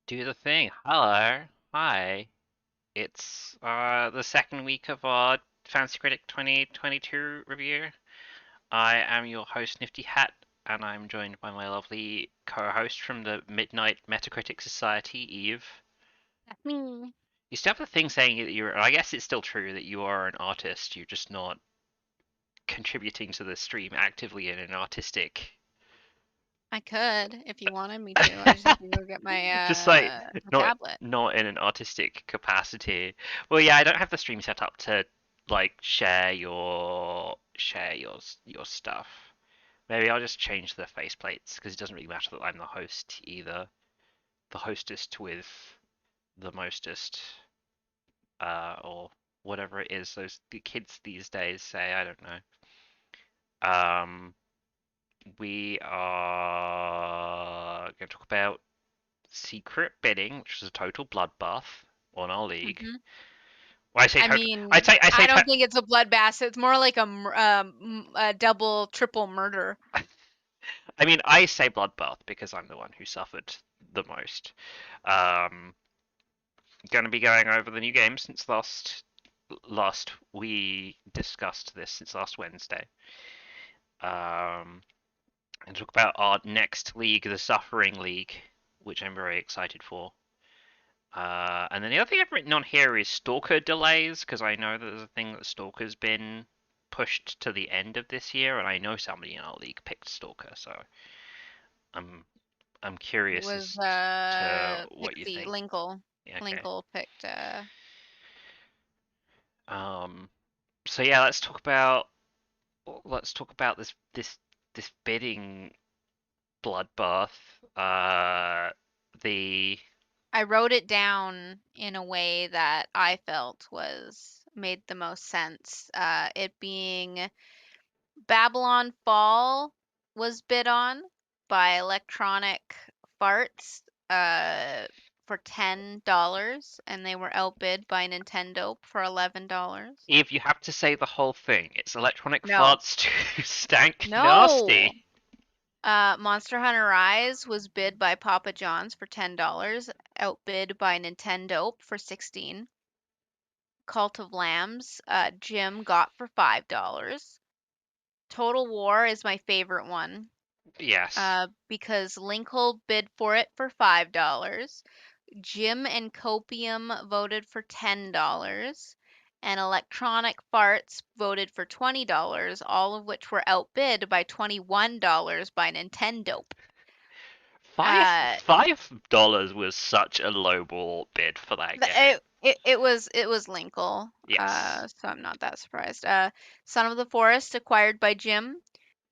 Do the thing. Hello. Hi. It's the second week of our Fantasy Critic 2022 review. I am your host, Nifty Hat, and I'm joined by my lovely co-host from the Midnight Metacritics Society, Eve. That's me. You still have the thing saying that you're, I guess it's still true that you are an artist, you're just not contributing to the stream actively in an artistic I could if you wanted me to. I just need to go get my just like my not tablet. not in an artistic capacity. Well, yeah, I don't have the stream set up to like share your stuff. Maybe I'll just change the faceplates because it doesn't really matter that I'm the host either. The hostest with the mostest, or whatever it is those the kids these days say. I don't know. Um, we are going to talk about secret bidding, which is a total bloodbath on our league. hmm Well, I say I total. I mean, say I say. I don't think it's a bloodbath. It's more like a double, triple murder. I mean, I say bloodbath because I'm the one who suffered the most. Um, going to be going over the new game since last we discussed this since last Wednesday. And talk about our next league, the Suffering League, which I'm very excited for. And then the other thing I've written on here is Stalker delays, because I know that there's a thing that Stalker's been pushed to the end of this year, and I know somebody in our league picked Stalker, so I'm I'm It curious was as to what you Pixie think. Linkle. Yeah, okay. Linkle picked Um. So yeah, let's talk about this bidding bloodbath. The I wrote it down in a way that I felt was made the most sense. It being Babylon Fall was bid on by Electronic Farts for $10, and they were outbid by Nintendo for $11. if you have to say the whole thing, it's electronic No, farts to stank no. nasty. Monster Hunter Rise was bid by Papa John's for $10, outbid by Nintendo for 16. Cult of Lambs, Jim got for $5. Total War is my favorite one. Yes. Because Linkle bid for it for $5. Jim and Copium voted for $10. And Electronic Farts voted for $20, all of which were outbid by $21 by Nintendo. Five Uh, $5 was such a lowball bid for that game. it was Linkle, Yes. so I'm not that surprised. Son of the Forest acquired by Jim.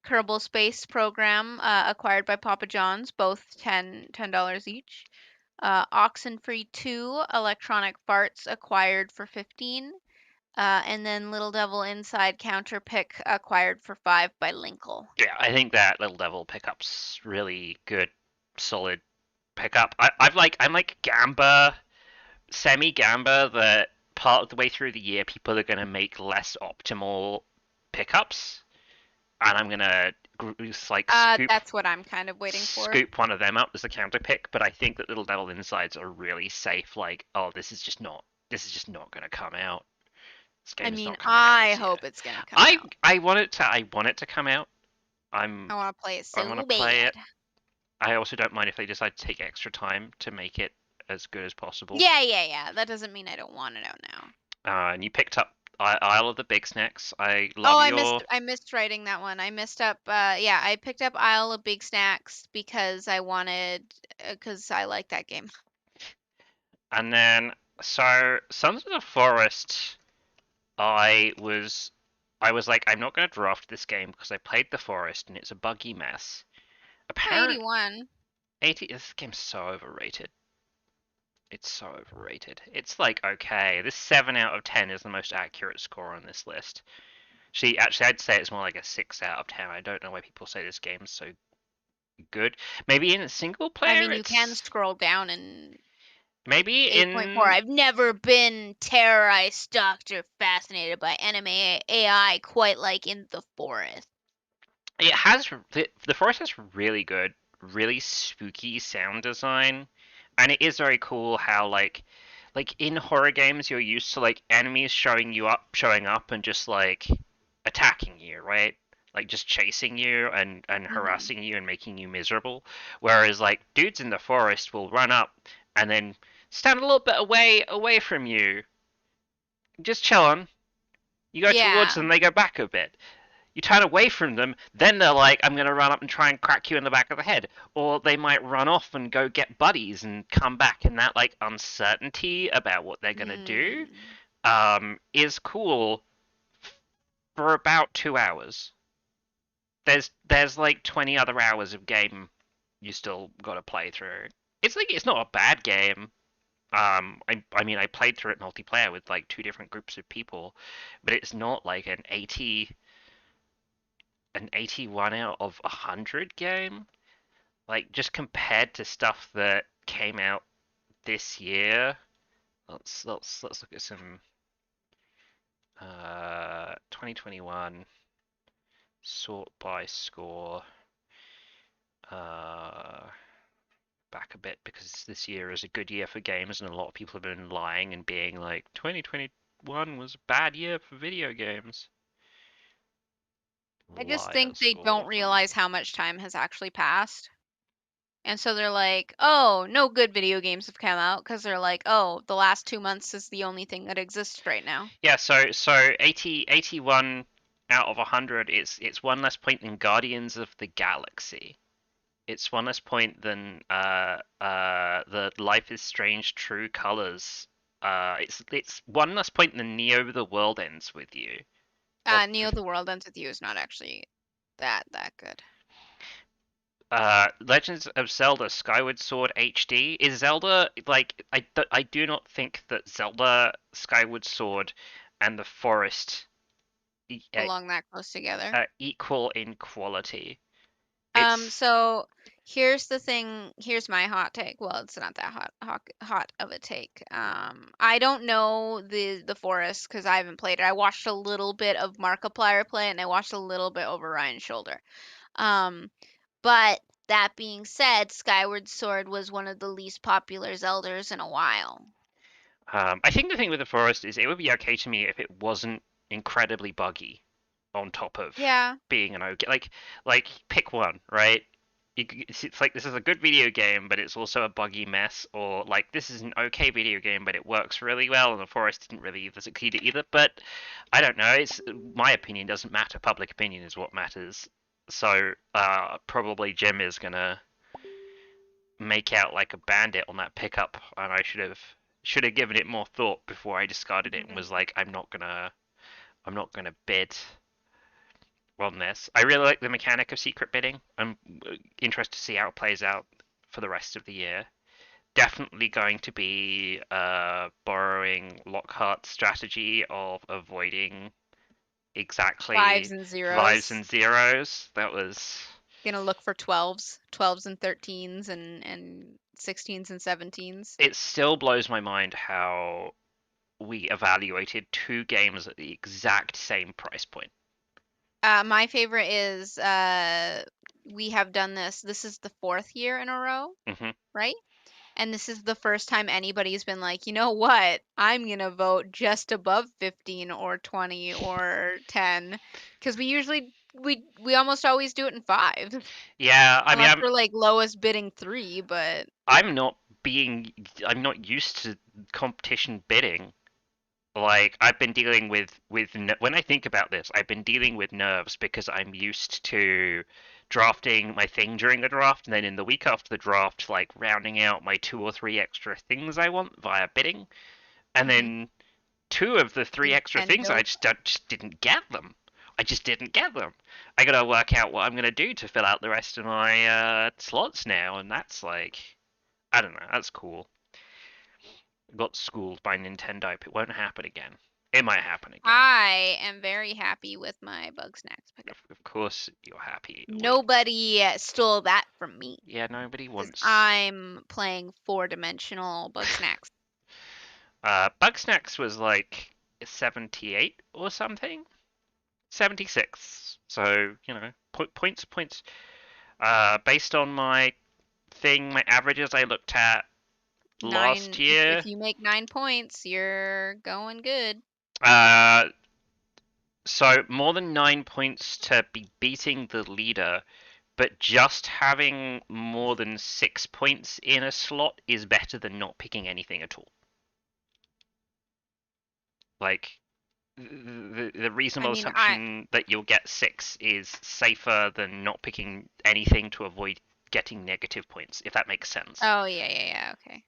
Kerbal Space Program acquired by Papa John's, both $10 each. Oxenfree 2 Electronic Farts acquired for 15. And then Little Devil Inside Counterpick acquired for 5 by Linkle. Yeah, I think that Little Devil pickup's really good, solid pickup. I'm like Gamba, semi Gamba, that part of the way through the year people are gonna make less optimal pickups, and I'm gonna like That's what I'm kind of waiting for. scoop one of them up as a counter pick. But I think that Little Devil Insides are really safe. Like, oh, this is just not gonna come out. This I game's mean, not coming out I this year. hope it's gonna come I out. I want it to come out. I'm I want to play it I want so to play bad. it. I also don't mind if they decide to take extra time to make it as good as possible. Yeah, yeah, yeah. That doesn't mean I don't want it out now. And you picked up Isle of the Big Snacks. I Oh, love your. I missed writing that one. I missed up yeah, I picked up Isle of Big Snacks because I wanted cuz I like that game. And then so Sons of the Forest. I was like, I'm not going to draft this game because I played the Forest and it's a buggy mess. Oh, Apparent 81. 80. This game's so overrated. It's so overrated. It's like okay, this 7 out of 10 is the most accurate score on this list. Actually, I'd say it's more like a 6 out of 10. I don't know why people say this game's so good. Maybe in single I player, mean, you can it's scroll down and maybe 8.4. in I've never been terrorized, stalked, or fascinated by anime AI quite like in the forest. it has the forest has really good, really spooky sound design, And it is very cool how like in horror games you're used to like enemies showing up and just like attacking you, right? Like just chasing you and Hmm. harassing you and making you miserable. Whereas like dudes in the forest will run up and then stand a little bit away from you, just chilling. You go towards Yeah. them, they go back a bit. You turn away from them, then they're like, I'm going to run up and try and crack you in the back of the head. Or they might run off and go get buddies and come back, and that like uncertainty about what they're going to do Mm. is cool for about 2 hours. There's like 20 other hours of game you still got to play through. It's not a bad game. I mean I played through it multiplayer with like two different groups of people, but it's not like an 81 out of 100 game. Like just compared to stuff that came out this year. Let's look at some 2021 sort by score. Uh, Back a bit because this year is a good year for games, and a lot of people have been lying and being like 2021 was a bad year for video games. I just think Liars, they all don't of them. realize how much time has actually passed. And so they're like, oh, no good video games have come out because they're like, oh, the last 2 months is the only thing that exists right now. Yeah, so 81 out of 100, it's one less point than Guardians of the Galaxy. It's one less point than the Life is Strange True Colors. It's one less point than Neo the World Ends with You. Of Neo the World Ends with You is not actually that good. Legends of Zelda Skyward Sword HD. Is Zelda like I do not think that Zelda Skyward Sword and the Forest uh, Belong that close together. equal in quality. It's So here's the thing. Here's my hot take. Well, it's not that hot of a take. I don't know the Forest because I haven't played it. I watched a little bit of Markiplier play, and I watched a little bit over Ryan's shoulder. Um, but that being said, Skyward Sword was one of the least popular Zeldas in a while. I think the thing with the Forest is it would be okay to me if it wasn't incredibly buggy on top of Yeah. being an okay. Like pick one, right? It's like this is a good video game, but it's also a buggy mess, or like this is an okay video game, but it works really well, and the Forest didn't really succeed at either. But I don't know. It's my opinion doesn't matter. Public opinion is what matters. So probably Jim is gonna make out like a bandit on that pickup, and I should have given it more thought before I discarded it and was like, I'm not gonna bid on this. I really like the mechanic of secret bidding. I'm interested to see how it plays out for the rest of the year. Definitely going to be borrowing Lockhart's strategy of avoiding Fives exactly and fives zeros. and zeros. That was Gonna look for 12s and 13s and 16s and 17s. it still blows my mind how we evaluated two games at the exact same price point. My favorite is we have done this. This is the fourth year in a row, Hmm. right? And this is the first time anybody's been like, you know what? I'm gonna vote just above 15 or 20 or 10, because we almost always do it in five, Yeah, I mean, unless we're like lowest bidding three. But I'm not being, I'm not used to competition bidding. Like I've been dealing with when I think about this, I've been dealing with nerves because I'm used to drafting my thing during the draft, and then in the week after the draft, like rounding out my two or three extra things I want via bidding, and mhm, then two of the three extra and things don't. just didn't get them. I just didn't get them. I gotta work out what I'm gonna do to fill out the rest of my slots now, and that's like I don't know. That's cool. Got schooled by Nintendo. It won't happen again. It might happen again. I am very happy with my Bug Snacks pickup. Of course, you're happy. Nobody stole that from me Yeah, nobody because wants. I'm playing four-dimensional Bug Snacks. Bugsnax was like 78 or something. 76. So points. Based on my thing, my averages I looked at, last If year. you make 9 points, you're going good. So more than 9 points to be beating the leader, but just having more than 6 points in a slot is better than not picking anything at all. Like, the I reasonable mean, assumption that you'll get 6 is safer than not picking anything to avoid getting negative points, if that makes sense. oh yeah, okay.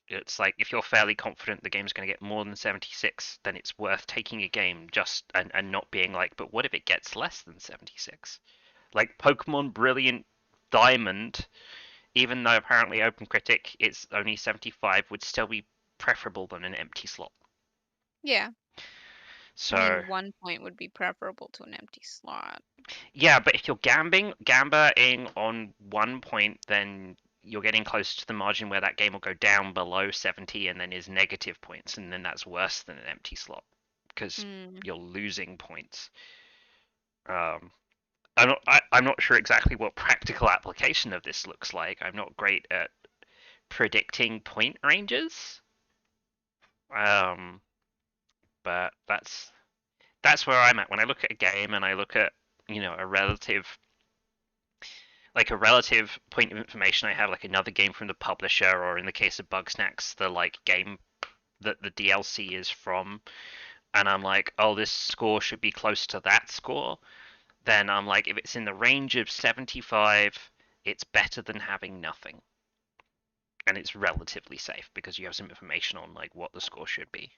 It's like if you're fairly confident the game's going to get more than 76, then it's worth taking a game just and not being like, but what if it gets less than 76? Like Pokemon Brilliant Diamond, even though apparently Open Critic it's only 75, would still be preferable than an empty slot. Yeah. So I mean, 1 point would be preferable to an empty slot. yeah, but if you're gambling on 1 point, then you're getting close to the margin where that game will go down below 70 and then is negative points, and then that's worse than an empty slot because Mm. you're losing points. Um, I'm not sure exactly what practical application of this looks like. I'm not great at predicting point ranges. Um, but that's where I'm at when I look at a game and I look at a relative point of information I have, like another game from the publisher, or in the case of Bugsnax, the like game that the DLC is from, and I'm like, oh, this score should be close to that score. Then I'm like, if it's in the range of 75, it's better than having nothing, and it's relatively safe because you have some information on like what the score should be.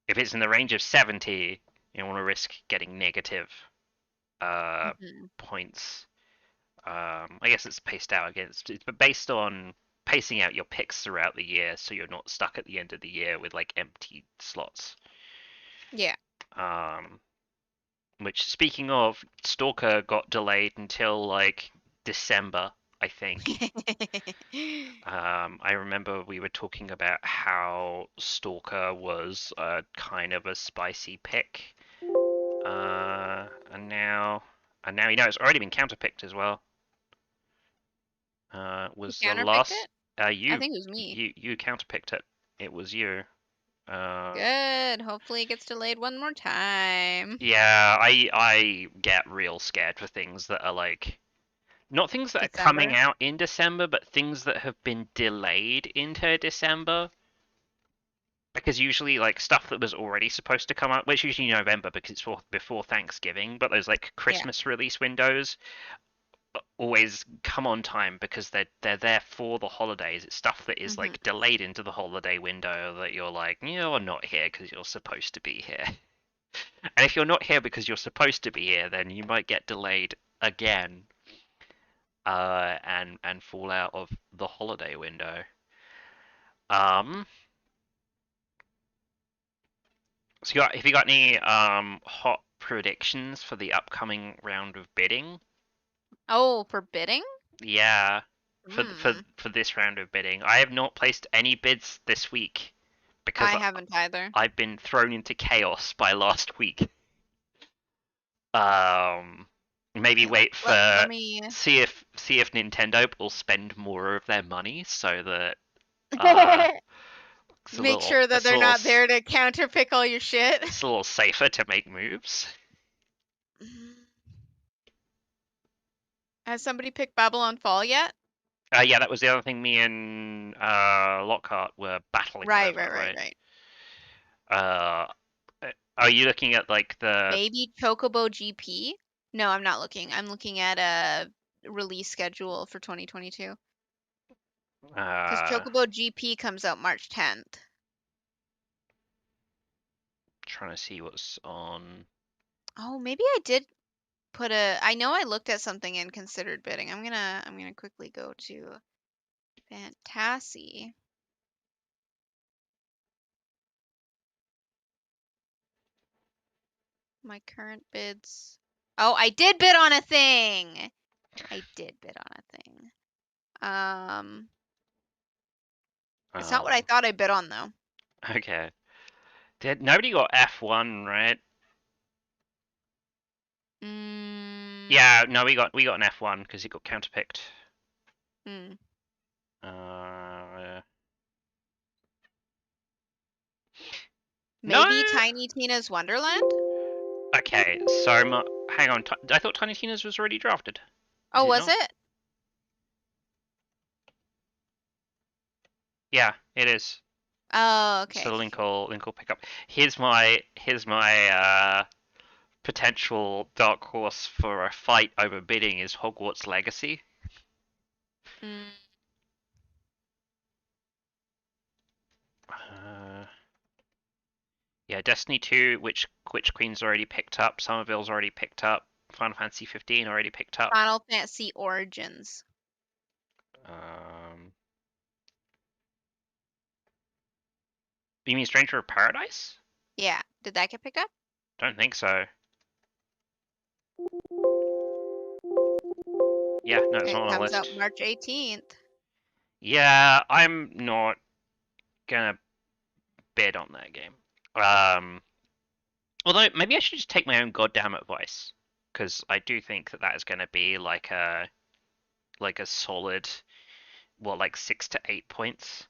If it's in the range of 70, you don't want to risk getting negative Mhm. points. I guess it's paced out against it's based on pacing out your picks throughout the year, so you're not stuck at the end of the year with like empty slots. Yeah. Um, which speaking of, Stalker got delayed until like December, I think. I remember we were talking about how Stalker was kind of a spicy pick, and now it's already been counterpicked as well. Who Was the counterpicked last it? I you think it was me. you counterpicked it. It was you. Good. Hopefully it gets delayed one more time. Yeah, I get real scared for things that are like not things that are coming December. out in December, but things that have been delayed into December. Because usually like stuff that was already supposed to come out, which usually November because it's before Thanksgiving, but those like Yeah. Christmas release windows always come on time because they're there for the holidays. It's stuff that is Mhm. like delayed into the holiday window that you're like, you're not here because you're supposed to be here. And if you're not here because you're supposed to be here, then you might get delayed again, and fall out of the holiday window. Um, have you got any hot predictions for the upcoming round of bidding? Oh, for bidding? Yeah, Hmm. for this round of bidding, I have not placed any bids this week because I haven't either. I've been thrown into chaos by last week. Um, maybe Okay, wait let for me see if Nintendo will spend more of their money so that uh make sure that they're not there to counterpick all your shit. it's a little safer to make moves. Has somebody picked Babylon Fall yet? Yeah, that was the other thing me and Lockhart were battling Right, over, right, right, right? right. Uh, are you looking at like the Maybe Chocobo GP? No, I'm not looking. I'm looking at a release schedule for 2022. Because uh Chocobo GP comes out March 10th. trying to see what's on? Oh, maybe I did put a. I know I looked at something and considered bidding. I'm gonna quickly go to Fantasy. My current bids. Oh, I did bid on a thing. I did bid on a thing. It's not what I Um, thought I bid on though. okay. Did nobody got F1, right? Mm, Yeah, no, we got an F1 because it got counterpicked. mm. Uh, No. Maybe Tiny Tina's Wonderland? Okay, so hang on. I thought Tiny Tina's was already drafted. Oh, Is it was not? it? Yeah, it is. Oh, So okay. link will pick up. Here's my potential dark horse for a fight over bidding is Hogwarts Legacy. Mm, Uh, yeah, Destiny 2, Witch Queen's already picked up. Somerville's already picked up. Final Fantasy 15 already picked up. Final Fantasy Origins. Um, you mean Stranger of Paradise? Yeah. Did that get picked up? Don't think so. Yeah, no, it's It not on the comes out list. March 18th. Yeah, I'm not gonna bid on that game. Although maybe I should just take my own goddamn advice, because I do think that that is going to be like a solid, what, like 6 to 8 points.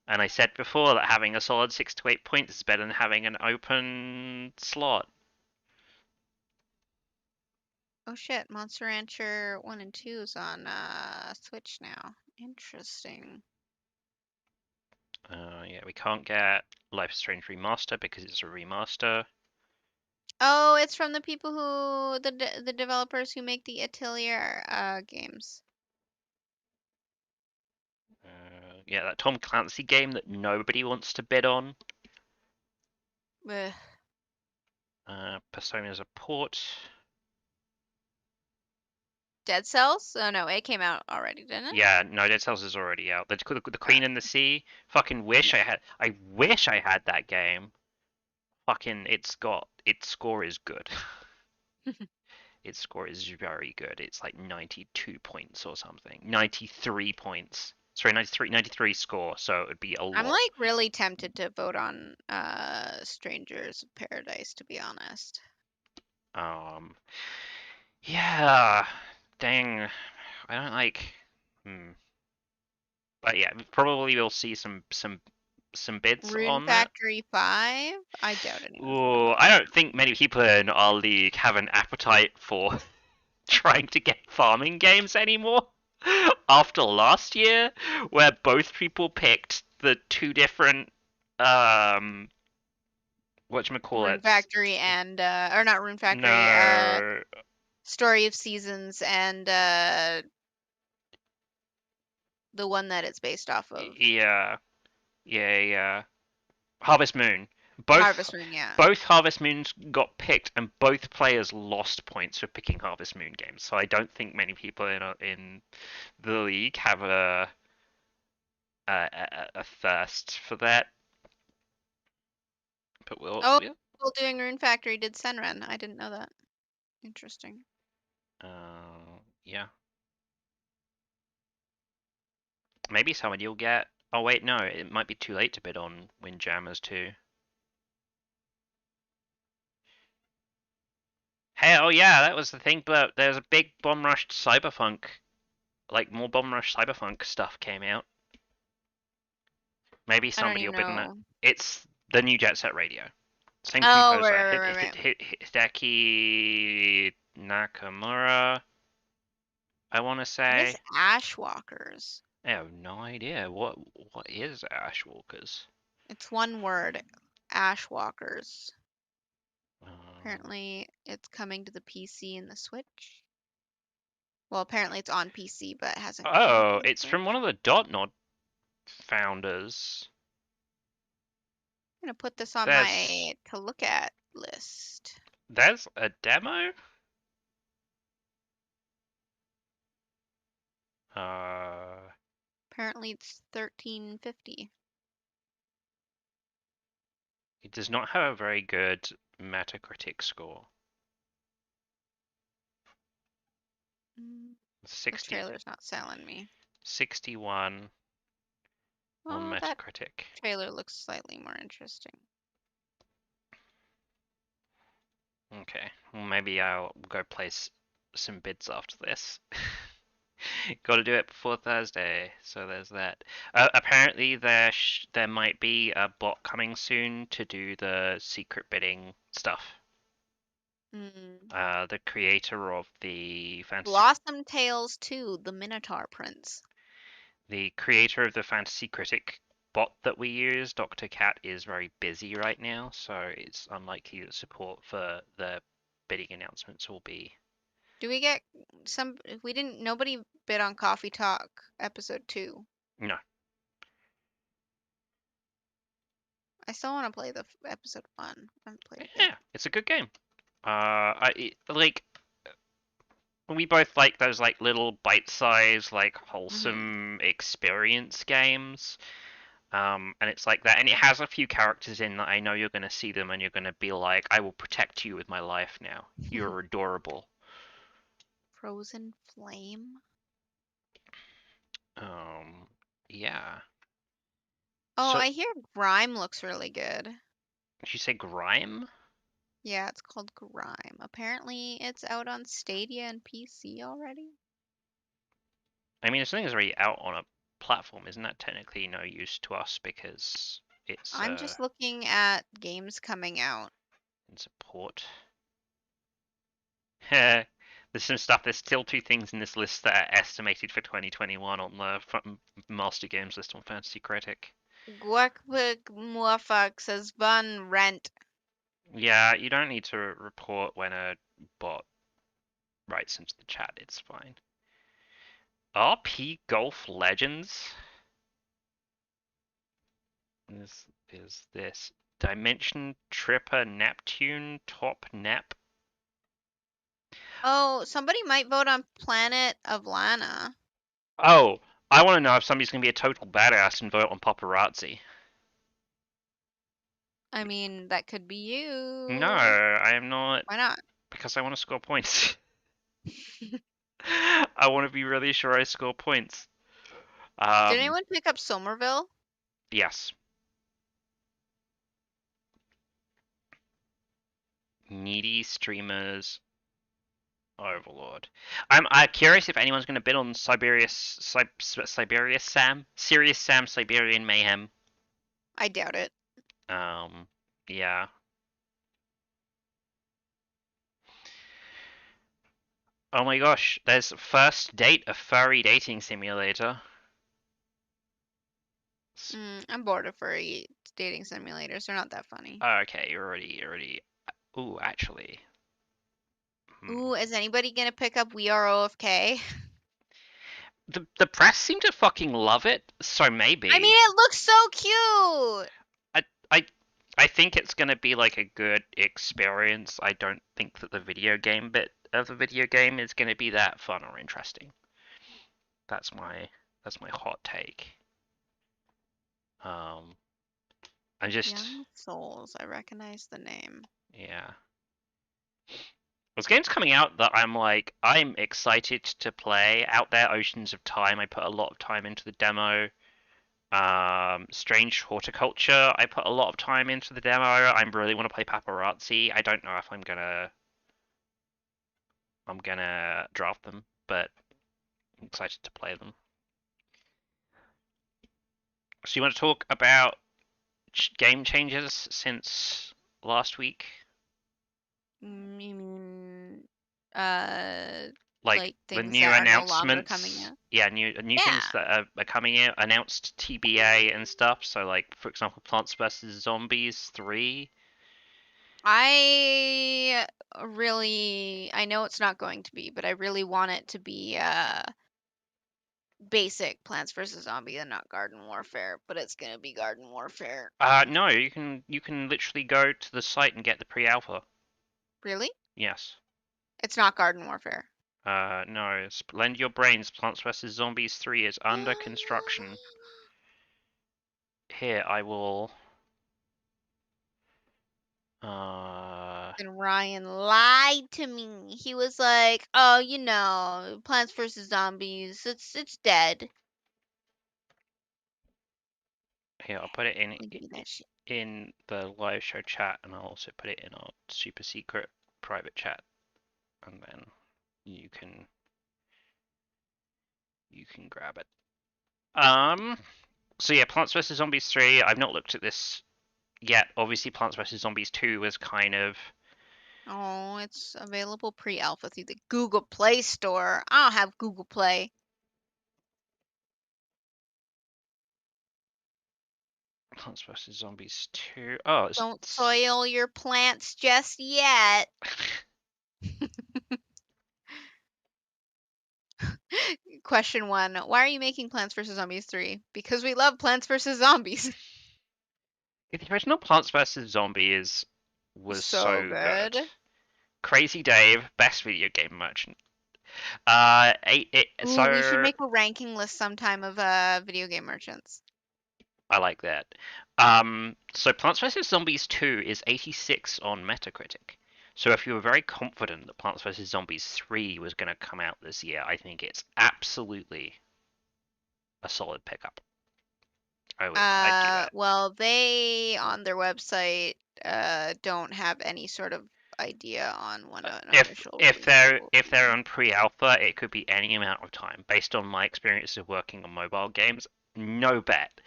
And I said before that having a solid 6 to 8 points is better than having an open slot. Oh shit, Monster Rancher 1 and 2 is on Switch now. Interesting. Yeah, we can't get Life is Strange Remaster because it's a remaster. Oh, it's from the people who the developers who make the Atelier games. Yeah, that Tom Clancy game that nobody wants to bid on. Ugh. Persona's a port. Dead Cells? Oh no, it came out already, didn't it? Yeah, no, Dead Cells is already out. The Uh, Queen in the Sea. Fucking wish yeah. I had. I wish I had that game. Fucking, its score is good. Its score is very good. It's like 92 points or something. 93 points. Sorry, 93 score. So it would be a I'm lot. like really tempted to vote on Strangers of Paradise, to be honest. Um, yeah. Dang. I don't like. Hmm. But yeah, probably we'll see some bids Rune on that. Factory 5? I doubt anyone's voting Ooh, on I that. don't think many people in our league have an appetite for trying to get farming games anymore. After last year, where both people picked the two different Rune whatchamacallits. Factory and or not Rune Factory, No, Story of Seasons and the one that it's based off of. yeah, yeah. Harvest Moon. Both Harvest Moon, yeah. both Harvest Moons got picked, and both players lost points for picking Harvest Moon games. So I don't think many people in the league have a thirst for that. But Oh, we'll people doing Rune Factory did Senran. I didn't know that. Interesting. yeah. Maybe someone you'll get. Oh wait, no, it might be too late to bid on Windjammers too. Hell yeah, that was the thing. But there's a big Bomb Rush Cyberpunk, like more Bomb Rush Cyberpunk stuff came out. Maybe I don't somebody even will bid on it. know. It's the new Jet Set Radio. Same Oh, right, composer, right, right, right, right. Hideki Nakamura, I want to What is say. Ashwalkers? I have no idea what is Ashwalkers. It's one word. Ashwalkers. Um, Apparently, it's coming to the PC and the Switch. Well, apparently it's on PC, but hasn't come out to oh, the it's from one Switch. of the Dotnod founders. I'm gonna put this on There's my to look at list. there's a demo. Uh, Apparently it's 1350. it does not have a very good Metacritic score. The 60, trailer's not selling me. 61 on Well, that Metacritic. trailer looks slightly more interesting. Okay, well maybe I'll go place some bids after this. Got to do it before Thursday, so there's that. Apparently, there might be a bot coming soon to do the secret bidding stuff. Mm. The creator of the fantasy, Blossom Tales 2, The Minotaur Prince. the creator of the Fantasy Critic bot that we use, Dr. Cat, is very busy right now, so it's unlikely that support for the bidding announcements will be. Do we get some? We didn't. Nobody bid on Coffee Talk episode 2. No. I still want to play the episode 1. I haven't played it yet. Yeah, it's a good game. Like we both like those like little bite-sized, like Mm-hmm. wholesome experience games. And it's like that, and it has a few characters in that I know you're gonna see them and you're gonna be like, I will protect you with my life now. You're adorable. Frozen Flame. Um, yeah. Oh, So, I hear Grime looks really good. did you say Grime? Yeah, it's called Grime. Apparently, it's out on Stadia and PC already. I mean, this thing is already out on a platform. Isn't that technically no use to us because it's I'm just looking at games coming out. in support? There's some stuff. There's still two things in this list that are estimated for 2021 on the Master Games list on Fantasy Critic. Gwekbuk Muafak says Van Rent. Yeah, you don't need to report when a bot writes into the chat. It's fine. RP Golf Legends. This is this Dimension Tripper Neptune Top Nep. Oh, somebody might vote on Planet of Lana. Oh, I want to know if somebody's gonna be a total badass and vote on Paparazzi. I mean, that could be No, you. I am not, Why not? because I want to score points. I want to be really sure I score points. Did Um, anyone pick up Somerville? yes. Needy streamers Overlord. I'm curious if anyone's going to bid on Siberius Sam, Serious Sam, Siberian Mayhem. I doubt it. Um, yeah. Oh my gosh, there's First Date, a furry dating simulator. I'm bored of furry dating simulators. They're not that funny. Oh, okay, you're already. Ooh, actually. Hmm. Ooh, is anybody gonna pick up We Are OFK? The press seem to fucking love it, so I mean, maybe. it looks so cute. I I I think it's gonna be like a good experience. I don't think that the video game bit of the video game is gonna be that fun or interesting. That's my hot take. Um, I just Young Souls. I recognize the name. yeah. There's games coming out that I'm excited to play. Out there, Oceans of Time. I put a lot of time into the demo. Strange Horticulture. I put a lot of time into the demo. I really want to play Paparazzi. I don't know if I'm gonna draft them, but I'm excited to play them. So you want to talk about game changes since last week? You mean, uh, Like like the things new that are no longer coming announcements? out? Yeah, new Yeah. things that are coming out, announced TBA and stuff. So like for example, Plants vs Zombies 3. I know it's not going to be, but I really want it to be basic Plants vs Zombie and not Garden Warfare, but it's gonna be Garden Warfare. No, you can literally go to the site and get the pre-alpha. Really? Yes. It's not Garden Warfare. No. Lend your brains. Plants vs Zombies 3 is under construction. Here, I will. And Ryan lied to me. He was like, "Oh, Plants vs Zombies, it's dead." Here, I'll put it Give me that shit. in the live show chat, and I'll also put it in our super secret private chat, and then you can you can grab it. So yeah, Plants vs Zombies 3. I've not looked at this yet. Obviously, Plants vs Zombies 2 was kind of Oh, it's available pre-alpha through the Google Play Store. I don't have Google Play. Plants vs Zombies 2. Oh, Don't soil your plants just yet. Question 1. Why are you making Plants vs. Zombies 3? Because we love Plants vs. Zombies. the original Plants vs Zombies was So so good. good. Crazy Dave, best video game merchant. Ooh, we should So make a ranking list sometime of video game merchants. I like that. So Plants vs Zombies 2 is 86 on Metacritic. So if you were very confident that Plants vs Zombies 3 was going to come out this year, I think it's absolutely a solid pickup. I'd do that. Well, they on their website don't have any sort of idea on when an If official if release date they're will if they're be. on pre-alpha, it could be any amount of time. Based on my experience of working on mobile games, no bet.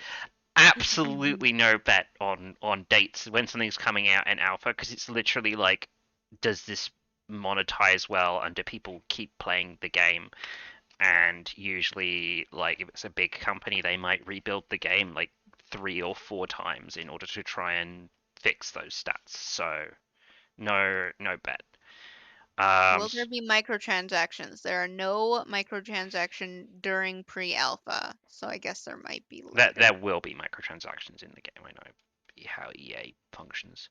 Absolutely no bet on dates when something's coming out in alpha, because it's literally like, does this monetize well and do people keep playing the game? And usually, like, if it's a big company, they might rebuild the game like 3 or 4 times in order to try and fix those stats. So no bet. Will there be microtransactions? There are no microtransaction during pre-alpha, so I guess there might be that there later. will be microtransactions in the game. I know how EA functions.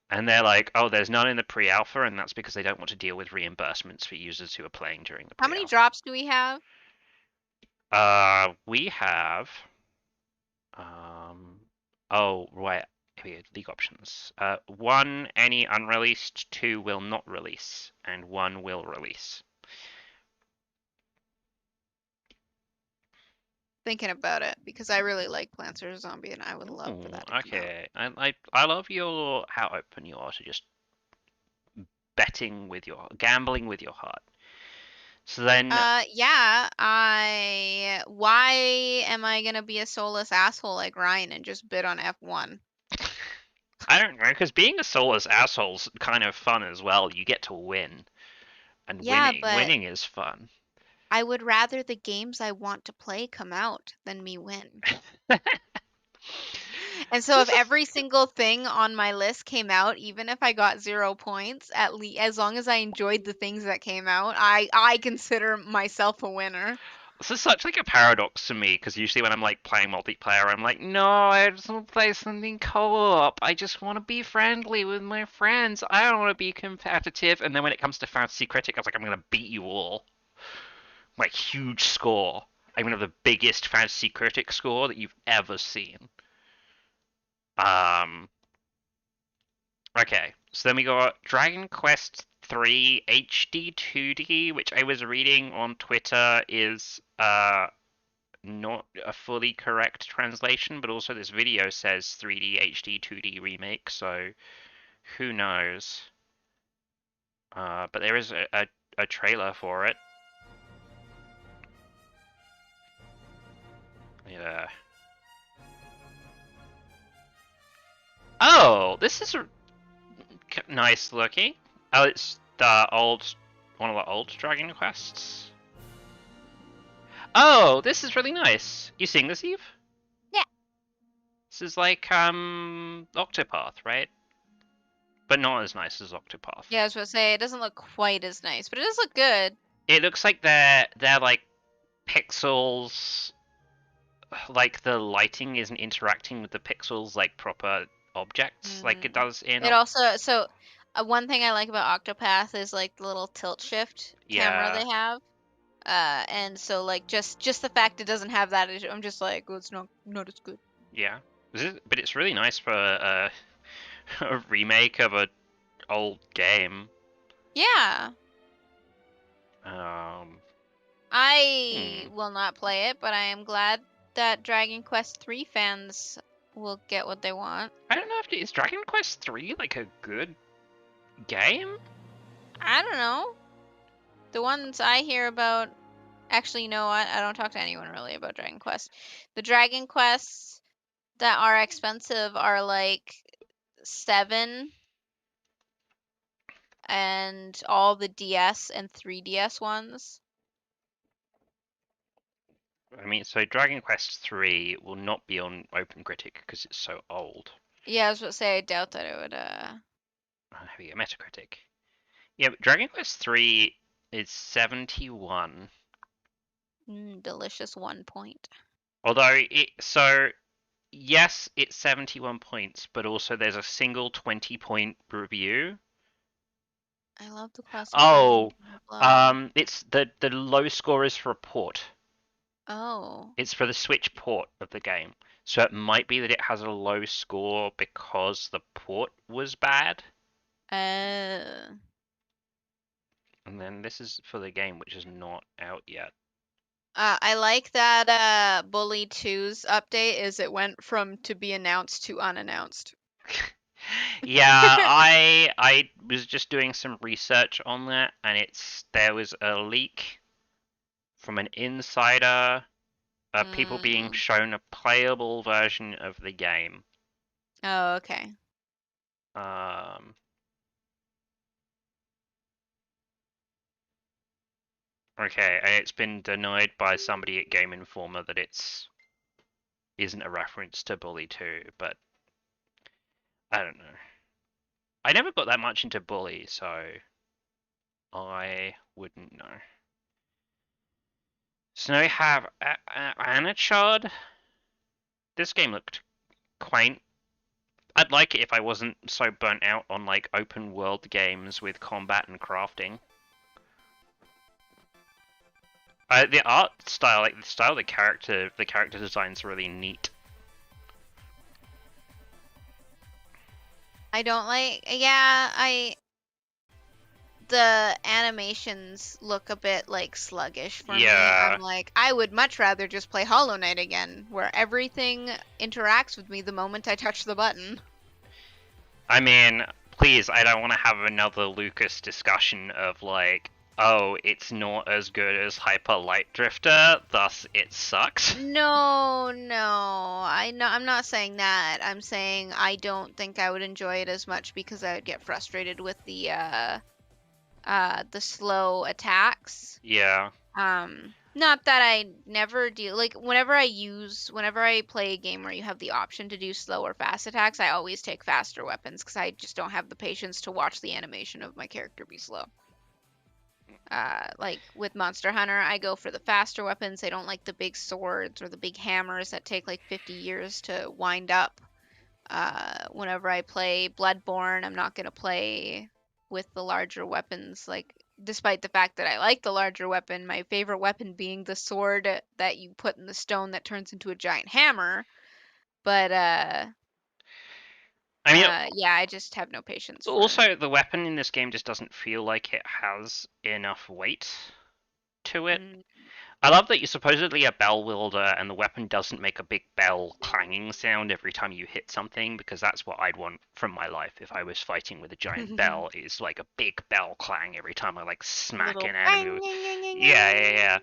And they're like, oh, there's none in the pre-alpha, and that's because they don't want to deal with reimbursements for users who are playing during the How many pre-alpha. drops do we have? We have, um, oh right, here, league options. One, any unreleased. Two, will not release, and one will release. Thinking about it because I really like Plants vs Zombie and I would love for Ooh, that to come out. okay. I love your how open you are to just betting with your gambling with your heart. So then Yeah, why am I gonna be a soulless asshole like Ryan and just bid on F1? I don't know, because being a soulless asshole's kind of fun as well. You get to win, and Yeah, but winning is fun. I would rather the games I want to play come out than me win. And so if This is every single thing on my list came out, even if I got 0 points, at least as long as I enjoyed the things that came out, I consider myself a winner. this is such like a paradox to me, because usually when I'm like playing multiplayer, I'm like, no, I just want to play something co-op. I just want to be friendly with my friends. I don't want to be competitive. And then when it comes to Fantasy Critic, I was like, I'm gonna beat you all. Like huge score. I'm gonna have the biggest Fantasy Critic score that you've ever seen. Um, Okay, so then we got Dragon Quest 3 HD 2D, which I was reading on Twitter is not a fully correct translation, but also this video says 3D HD 2D remake, so who knows? But there is a trailer for it. Yeah. Oh, this is nice looking. Oh, it's the old one of the old Dragon Quests. Oh, this is really nice. You seeing this, Eve? Yeah. This is like Octopath, right? But not as nice as Octopath. Yeah, I was about to say it doesn't look quite as nice, but it does look good. It looks like they're like pixels, like the lighting isn't interacting with the pixels like proper objects like it Mm. does in It also so one thing I like about Octopath is like the little tilt shift camera yeah, they have. And so like just the fact it doesn't have that, I'm just like, oh, it's not as good. yeah. But it's really nice for a remake of a old game. Yeah, Um, I hmm. will not play it, but I am glad that Dragon Quest 3 fans will get what they want. I don't know if is Dragon Quest 3 like a good game? I don't know. The ones I hear about Actually, you know what? I don't talk to anyone really about Dragon Quest. The Dragon Quests that are expensive are like 7, and all the DS and 3DS ones. I mean, so Dragon Quest 3 will not be on Open Critic because it's so old. Yeah, I was about to say I doubt that it would Here we go, Metacritic. Yeah, but Dragon Quest 3 is 71. delicious 1 point. Although so yes, it's 71 points, but also there's a single 20-point review. I love the classic version Oh, of Blood. it's the low score is for a port. Oh. It's for the Switch port of the game. So it might be that it has a low score because the port was bad. Uh, And then this is for the game, which is not out yet. I like that Bully 2's update is it went from to be announced to unannounced. Yeah, I was just doing some research on that, and there was a leak from an insider, people being Mm. shown a playable version of the game. Oh, okay. Um, okay, and it's been denied by somebody at Game Informer that it's isn't a reference to Bully 2, but I don't know. I never got that much into Bully, so I wouldn't know. So now we have Anachard. This game looked quaint. I'd like it if I wasn't so burnt out on like open world games with combat and crafting. The art style, like the style of the character design's really neat. I don't like, yeah, the animations look a bit like sluggish for me. Yeah, I'm like, I would much rather just play Hollow Knight again, where everything interacts with me the moment I touch the button. I mean, please, I don't want to have another Lucas discussion of like, oh, it's not as good as Hyper Light Drifter, thus it sucks. No, I'm not saying that. I'm saying I don't think I would enjoy it as much because I would get frustrated with the slow attacks. Yeah. Not that I never do, like whenever I play a game where you have the option to do slow or fast attacks, I always take faster weapons because I just don't have the patience to watch the animation of my character be slow. Like with Monster Hunter, I go for the faster weapons. I don't like the big swords or the big hammers that take like 50 years to wind up. Whenever I play Bloodborne, I'm not gonna play with the larger weapons. Like, despite the fact that I like the larger weapon, my favorite weapon being the sword that you put in the stone that turns into a giant hammer. But I mean, yeah, I just have no patience for. also the weapon in this game just doesn't feel like it has enough weight to it. Mm. I love that you're supposedly a bell wielder and the weapon doesn't make a big bell clanging sound every time you hit something, because that's what I'd want from my life if I was fighting with a giant bell, is like a big bell clang every time I like smack Little an enemy. bang, yang, yang, yang, Yeah, yeah, yang. yeah.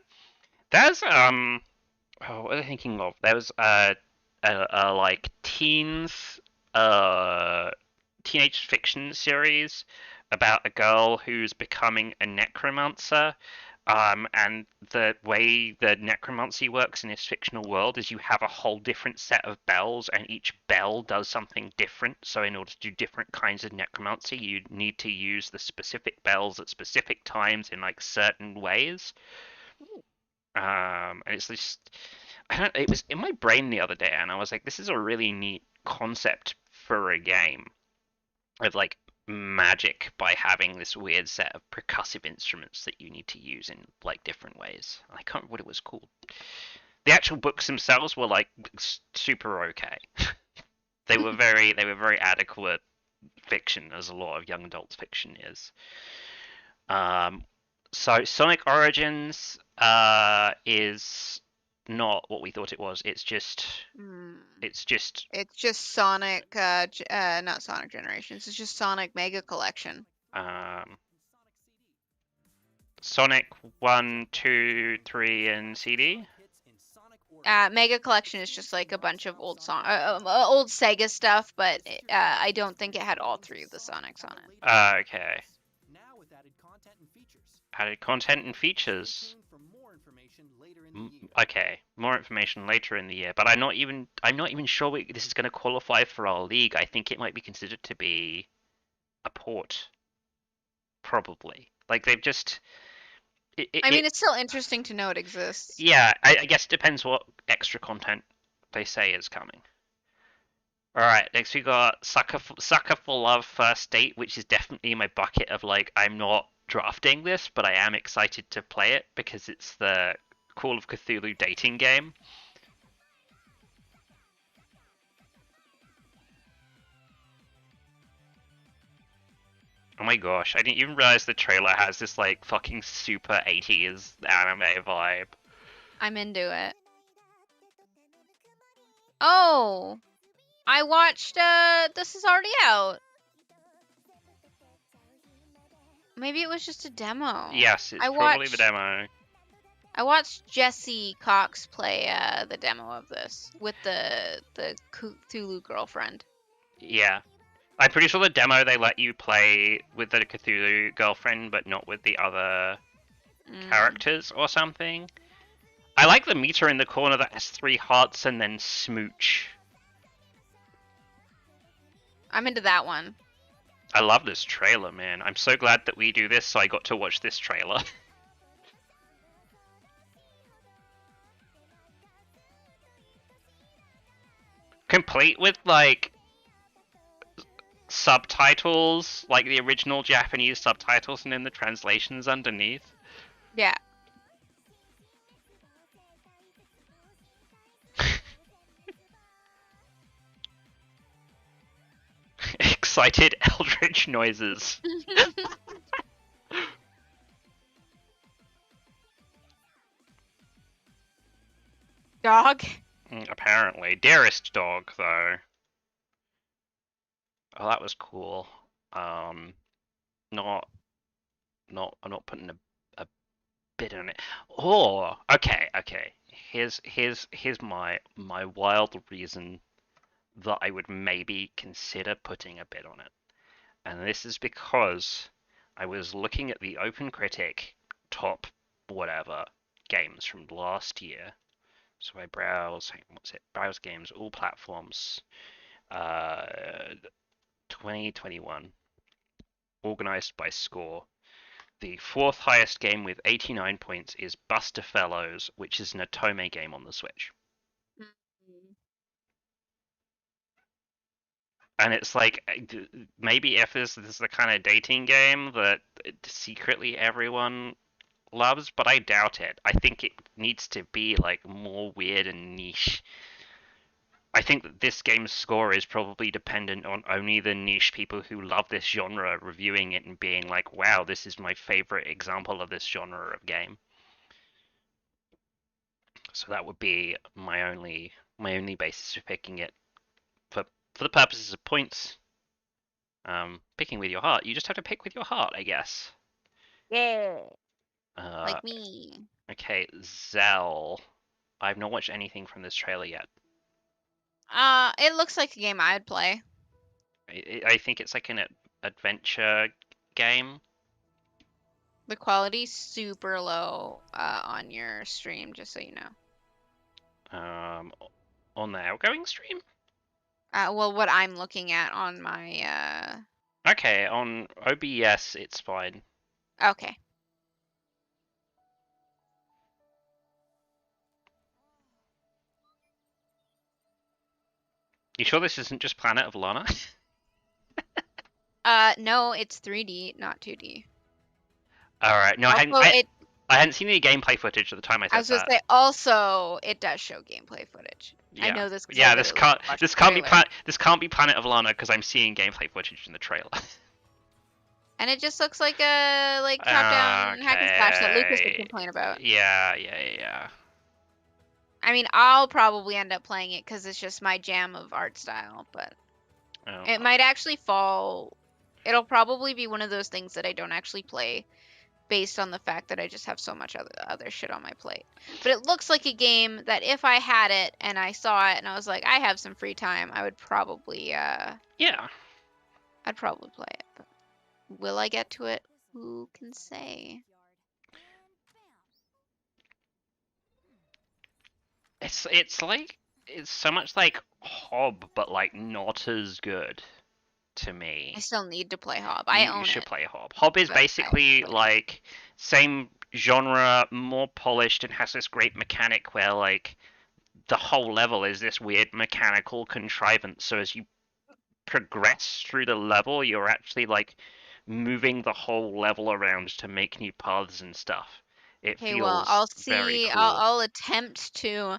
There's oh, what am I thinking of? There was a like teenage fiction series about a girl who's becoming a necromancer. And the way the necromancy works in this fictional world is you have a whole different set of bells, and each bell does something different. So, in order to do different kinds of necromancy, you need to use the specific bells at specific times in like certain ways. And it's just, I don't. It was in my brain the other day, and I was like, this is a really neat concept for a game of like magic by having this weird set of percussive instruments that you need to use in like different ways. I can't remember what it was called. The actual books themselves were like super okay. They were very adequate fiction, as a lot of young adult fiction is. Um, so Sonic Origins is not what we thought it was. Mm. It's just It's just Sonic, not Sonic Generations. It's just Sonic Mega Collection. um Sonic 1, 2, 3, and CD? Mega Collection is just like a bunch of old old Sega stuff, but I don't think it had all three of the Sonics on it. Okay. Added content and features. Okay, more information later in the year, but I'm not even sure this is going to qualify for our league. I think it might be considered to be a port, probably. Like they've just. I mean, it's still interesting to know it exists. Yeah, I guess it depends what extra content they say is coming. All right, next we got Sucker for Love First Date, which is definitely in my bucket of like I'm not drafting this, but I am excited to play it because it's the Call of Cthulhu dating game. Oh my gosh, I didn't even realize the trailer has this like fucking super 80s anime vibe. I'm into it. Oh, I watched, this is already out. Maybe it was just a demo. Yes, it's probably the demo. I watched Jesse Cox play the demo of this with the Cthulhu girlfriend. Yeah. I'm pretty sure the demo they let you play with the Cthulhu girlfriend, but not with the other characters or something. I like the meter in the corner that has 3 hearts and then smooch. I'm into that one. I love this trailer, man. I'm so glad that we do this, so I got to watch this trailer. Complete with, like, subtitles, like the original Japanese subtitles, and then the translations underneath. Yeah. Excited eldritch noises. Dog? Apparently. Dearest dog, though. Oh, that was cool. I'm not putting a bit on it. Oh, okay. Here's my wild reason that I would maybe consider putting a bit on it. And this is because I was looking at the Open Critic top whatever games from last year. So I browse games, all platforms, 2021, organized by score. The 4th highest game with 89 points is Buster Fellows, which is an Otome game on the Switch. And it's like, maybe if this is the kind of dating game that secretly everyone loves, but I doubt it. I think it needs to be like more weird and niche. I think that this game's score is probably dependent on only the niche people who love this genre reviewing it and being like, wow, this is my favorite example of this genre of game. So that would be my only basis for picking it. For the purposes of points, picking with your heart, you just have to pick with your heart, I guess. Yeah. Like me. Okay, Zell. I've not watched anything from this trailer yet. It looks like a game I'd play. I think it's like an adventure game. The quality's super low on your stream, just so you know. On the outgoing stream? Well, what I'm looking at on my Okay, on OBS it's fine. Okay. You sure this isn't just Planet of Lana? No, it's 3D, not 2D. Alright, no, I hadn't seen any gameplay footage at the time I said that. I was gonna say, also, it does show gameplay footage. Yeah. I know this. Yeah, this can't be Planet of Lana because I'm seeing gameplay footage in the trailer. And it just looks like a top-down hack and slash that Lucas would complain about. Yeah. I mean, I'll probably end up playing it because it's just my jam of art style, but it might actually fall. It'll probably be one of those things that I don't actually play based on the fact that I just have so much other shit on my plate. But it looks like a game that if I had it and I saw it and I was like, I have some free time, I would probably Yeah. I'd probably play it. But will I get to it? Who can say? It's like it's so much like Hob, but like not as good to me. I still need to play Hob. I You own should it, play Hob. Hob is but I have to basically play like same genre, more polished, and has this great mechanic where like the whole level is this weird mechanical contrivance. So as you progress through the level, you're actually like moving the whole level around to make new paths and stuff. It Okay, well, feels I'll very see. cool. I'll attempt to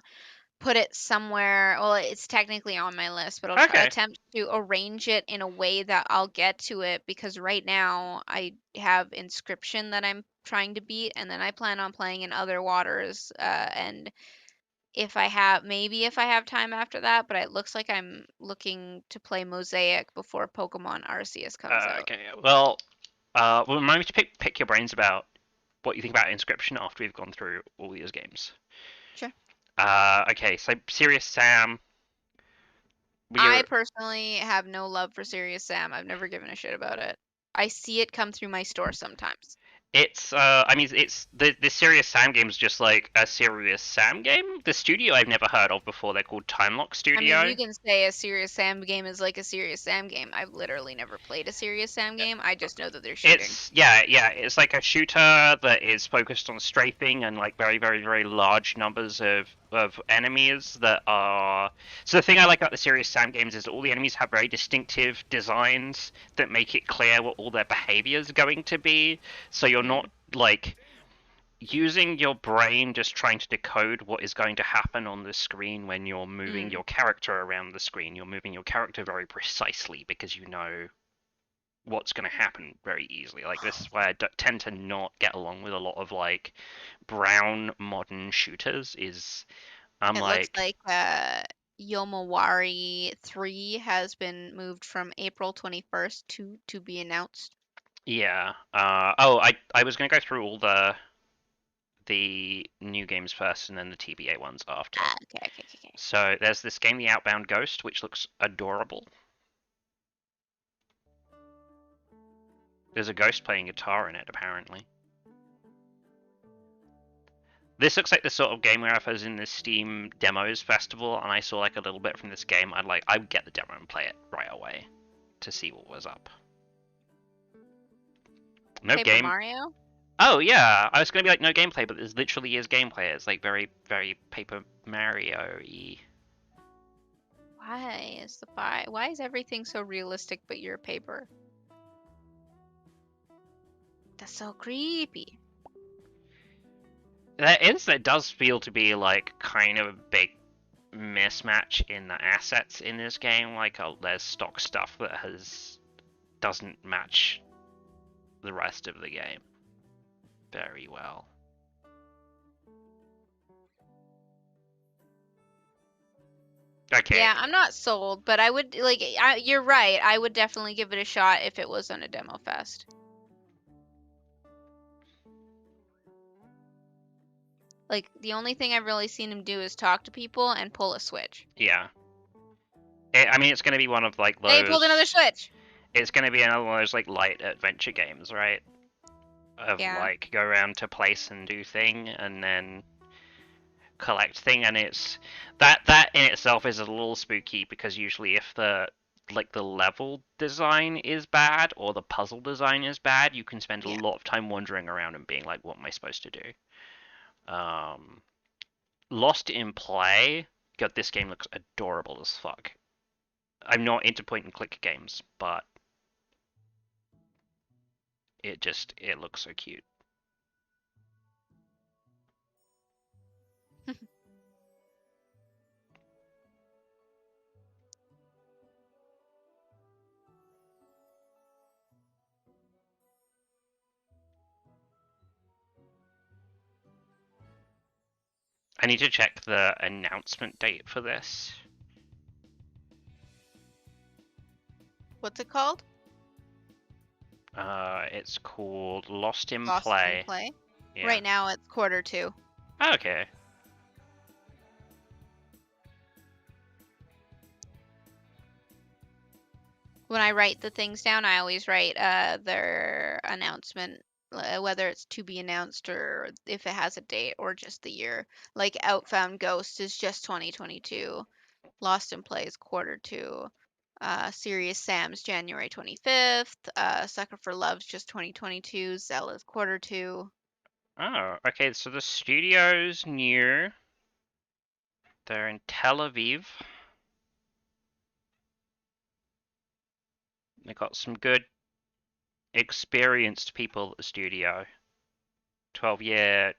put it somewhere. Well, it's technically on my list, but I'll try, Okay. attempt to arrange it in a way that I'll get to it because right now I have Inscription that I'm trying to beat, and then I plan on playing in Other Waters. And if I have, maybe if I have time after that, but it looks like I'm looking to play Mosaic before Pokemon Arceus comes out. Okay. Well, remind me to pick your brains about what you think about Inscription after we've gone through all these games. Sure. Okay. So Serious Sam, I we're personally have no love for Serious Sam. I've never given a shit about it. I see it come through my store sometimes. It's I mean it's the Serious Sam game is just like a Serious Sam game. The studio I've never heard of before. They're called Timelock I mean, Studio. you can say a Serious Sam game is like a Serious Sam game. I've literally never played a Serious Sam game. I just know that they're shooting. It's yeah. It's like a shooter that is focused on strafing and like very large numbers of enemies that are. So the thing I like about the Serious Sam games is all the enemies have very distinctive designs that make it clear what all their behaviors are going to be. So you're not Mm, like using your brain just trying to decode what is going to happen on the screen when you're moving mm. your character around the screen. You're moving your character very precisely because you know what's going to happen very easily. Like this is why I tend to not get along with a lot of like brown modern shooters. Is I'm It looks like, like Yomawari 3 has been moved from April 21st to be announced. yeah. I was going to go through all the new games first and then the TBA ones after. Ah, okay, okay, okay, okay. So there's this game, The Outbound Ghost, which looks adorable. There's a ghost playing guitar in it, apparently. This looks like the sort of game where if I was in the Steam Demos Festival and I saw like a little bit from this game, I'd get the demo and play it right away to see what was up. No Paper game. Mario? Oh yeah, I was gonna be like no gameplay, but there's literally is gameplay. It's like very Paper Mario-y. Why is everything so realistic but you're paper? That's so creepy. That does feel to be like kind of a big mismatch in the assets in this game. Like there's stock stuff that doesn't match the rest of the game very well. Okay. Yeah, I'm not sold, but I would like you're right. I would definitely give it a shot if it was on a demo fest. Like the only thing I've really seen him do is talk to people and pull a switch. Yeah. I mean, it's going to be one of like Hey, he pulled another those. switch. It's going to be another one of those like light adventure games, right? Of Yeah. like go around to place and do thing, and then collect thing, and it's that in itself is a little spooky because usually if the level design is bad or the puzzle design is bad, you can spend a Yeah. lot of time wandering around and being like, what am I supposed to do? Um, Lost in Play. God, this game looks adorable as fuck. I'm not into point and click games, but it looks so cute. I need to check the announcement date for this. What's it called? It's called Lost in Lost in Play. Play. Yeah. Right now it's Q2. Okay. When I write the things down, I always write their announcement, whether it's to be announced or if it has a date or just the year. Like Outfound Ghost is just 2022. Lost in Play is Q2. Serious Sam's January 25th. Sucker for Love's just 2022. Zella's Q2. Oh, okay. So the studio's new. They're in Tel Aviv. They got some good, experienced people at the studio. 12-year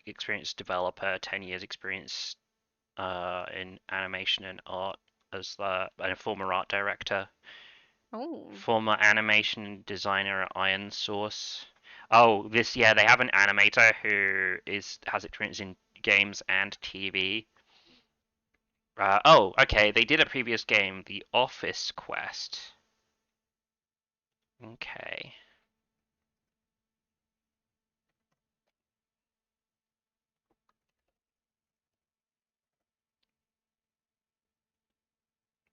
experienced developer, 10 years experience in animation and art and a former art director, Oh. former animation designer at Iron Source. Oh, they have an animator who has experience in games and TV. Okay, they did a previous game, The Office Quest. Okay.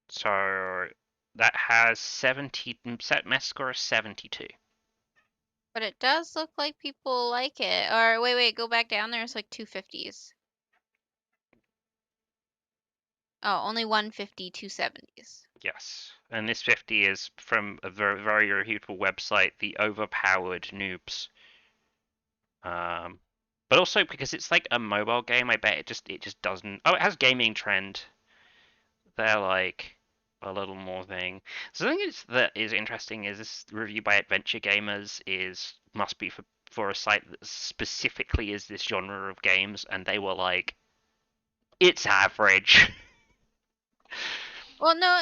So that has 70 set mess score of 72. But it does look like people like it. Or wait, go back down. There's like 250s. Oh, only 150, 270s. Yes. And this 50 is from a very, very reputable website, The Overpowered Noobs. But also because it's like a mobile game, I bet it just doesn't. Oh, it has gaming trend. They're like a little more thing. So the thing that is interesting is this review by Adventure Gamers must be for a site that specifically is this genre of games, and they were like, it's average. Well, no,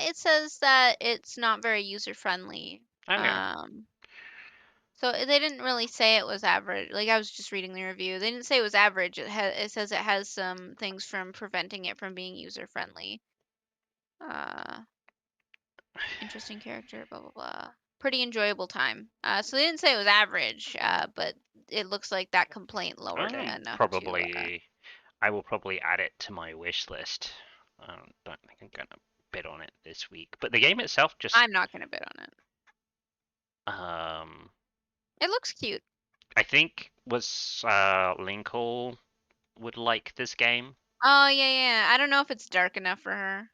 it says that it's not very user friendly. Okay. So they didn't really say it was average. Like I was just reading the review. They didn't say it was average. It says it has some things from preventing it from being user friendly. Uh, Interesting character, blah blah blah. Pretty enjoyable time. So they didn't say it was average. But it looks like that complaint lowered it enough to. I will probably add it to my wish list. I don't think I'm gonna bid on it this week. But the game itself just I'm not gonna bid on it. um It looks cute. I think was Linkle would like this game. Oh yeah. I don't know if it's dark enough for her.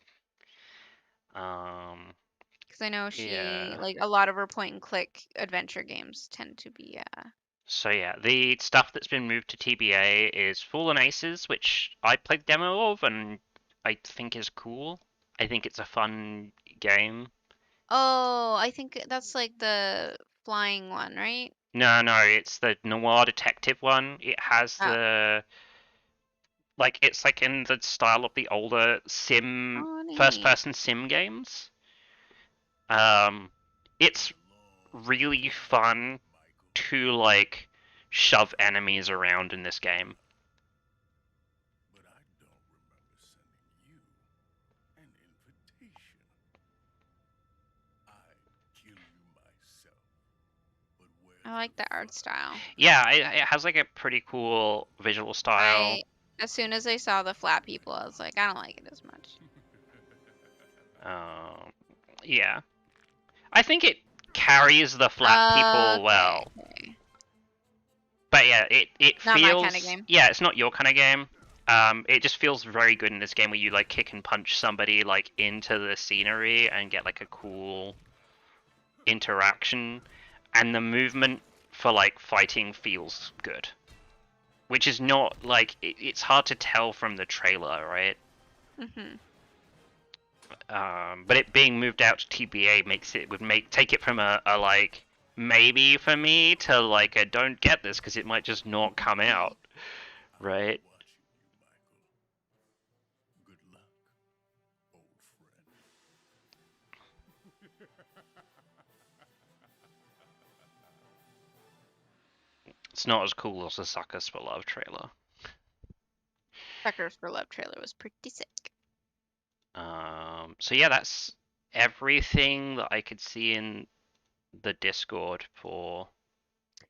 Um Because I know she, yeah. like, a lot of her point and click adventure games tend to be, So yeah, the stuff that's been moved to TBA is Fallen Aces, which I played demo of and I think is cool. I think it's a fun game. Oh, I think that's like the flying one, right? No, it's the noir detective one. It has Oh, it's like in the style of the older sim oh, first neat. person sim games. Um, it's really fun to like shove enemies around in this game. I like the art style. Yeah, it has like a pretty cool visual style. I, as soon as I saw the flat people, I was like, I don't like it as much. Um, yeah, I think it carries the flat people Okay, well. okay. But yeah, it Not my kind of feels game. yeah, it's not your kind of game. It just feels very good in this game where you like kick and punch somebody like into the scenery and get like a cool interaction, and the movement for like fighting feels good, which is not like it's hard to tell from the trailer, right? Hmm. But it being moved out to TBA would make take it from a like maybe for me to like a don't get this because it might just not come out, right? It's not as cool as the Suckers for Love trailer. Suckers for Love trailer was pretty sick. So yeah, that's everything that I could see in the Discord for.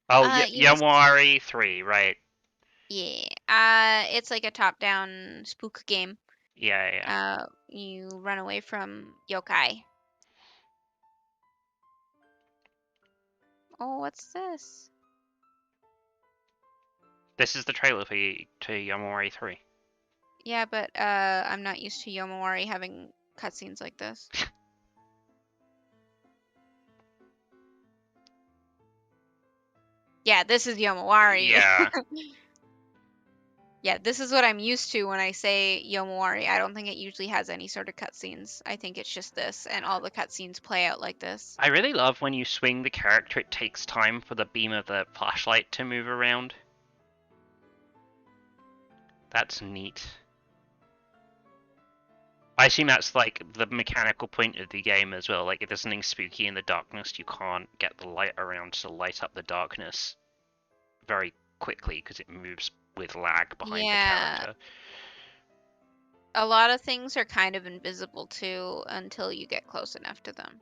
Oh, You must. Yamawari 3, right? Yeah. It's like a top-down spook game. Yeah, yeah. You run away from yokai. Oh, what's this? This is the trailer for to Yamawari 3. Yeah, but I'm not used to Yomawari having cutscenes like this. Yeah, this is Yomawari. Yeah. Yeah, this is what I'm used to when I say Yomawari. I don't think it usually has any sort of cutscenes. I think it's just this, and all the cutscenes play out like this. I really love when you swing the character, it takes time for the beam of the flashlight to move around. That's neat. I assume that's like the mechanical point of the game as well. Like if there's something spooky in the darkness, you can't get the light around to light up the darkness very quickly because it moves with lag behind the Yeah, character. a lot of things are kind of invisible too until you get close enough to them.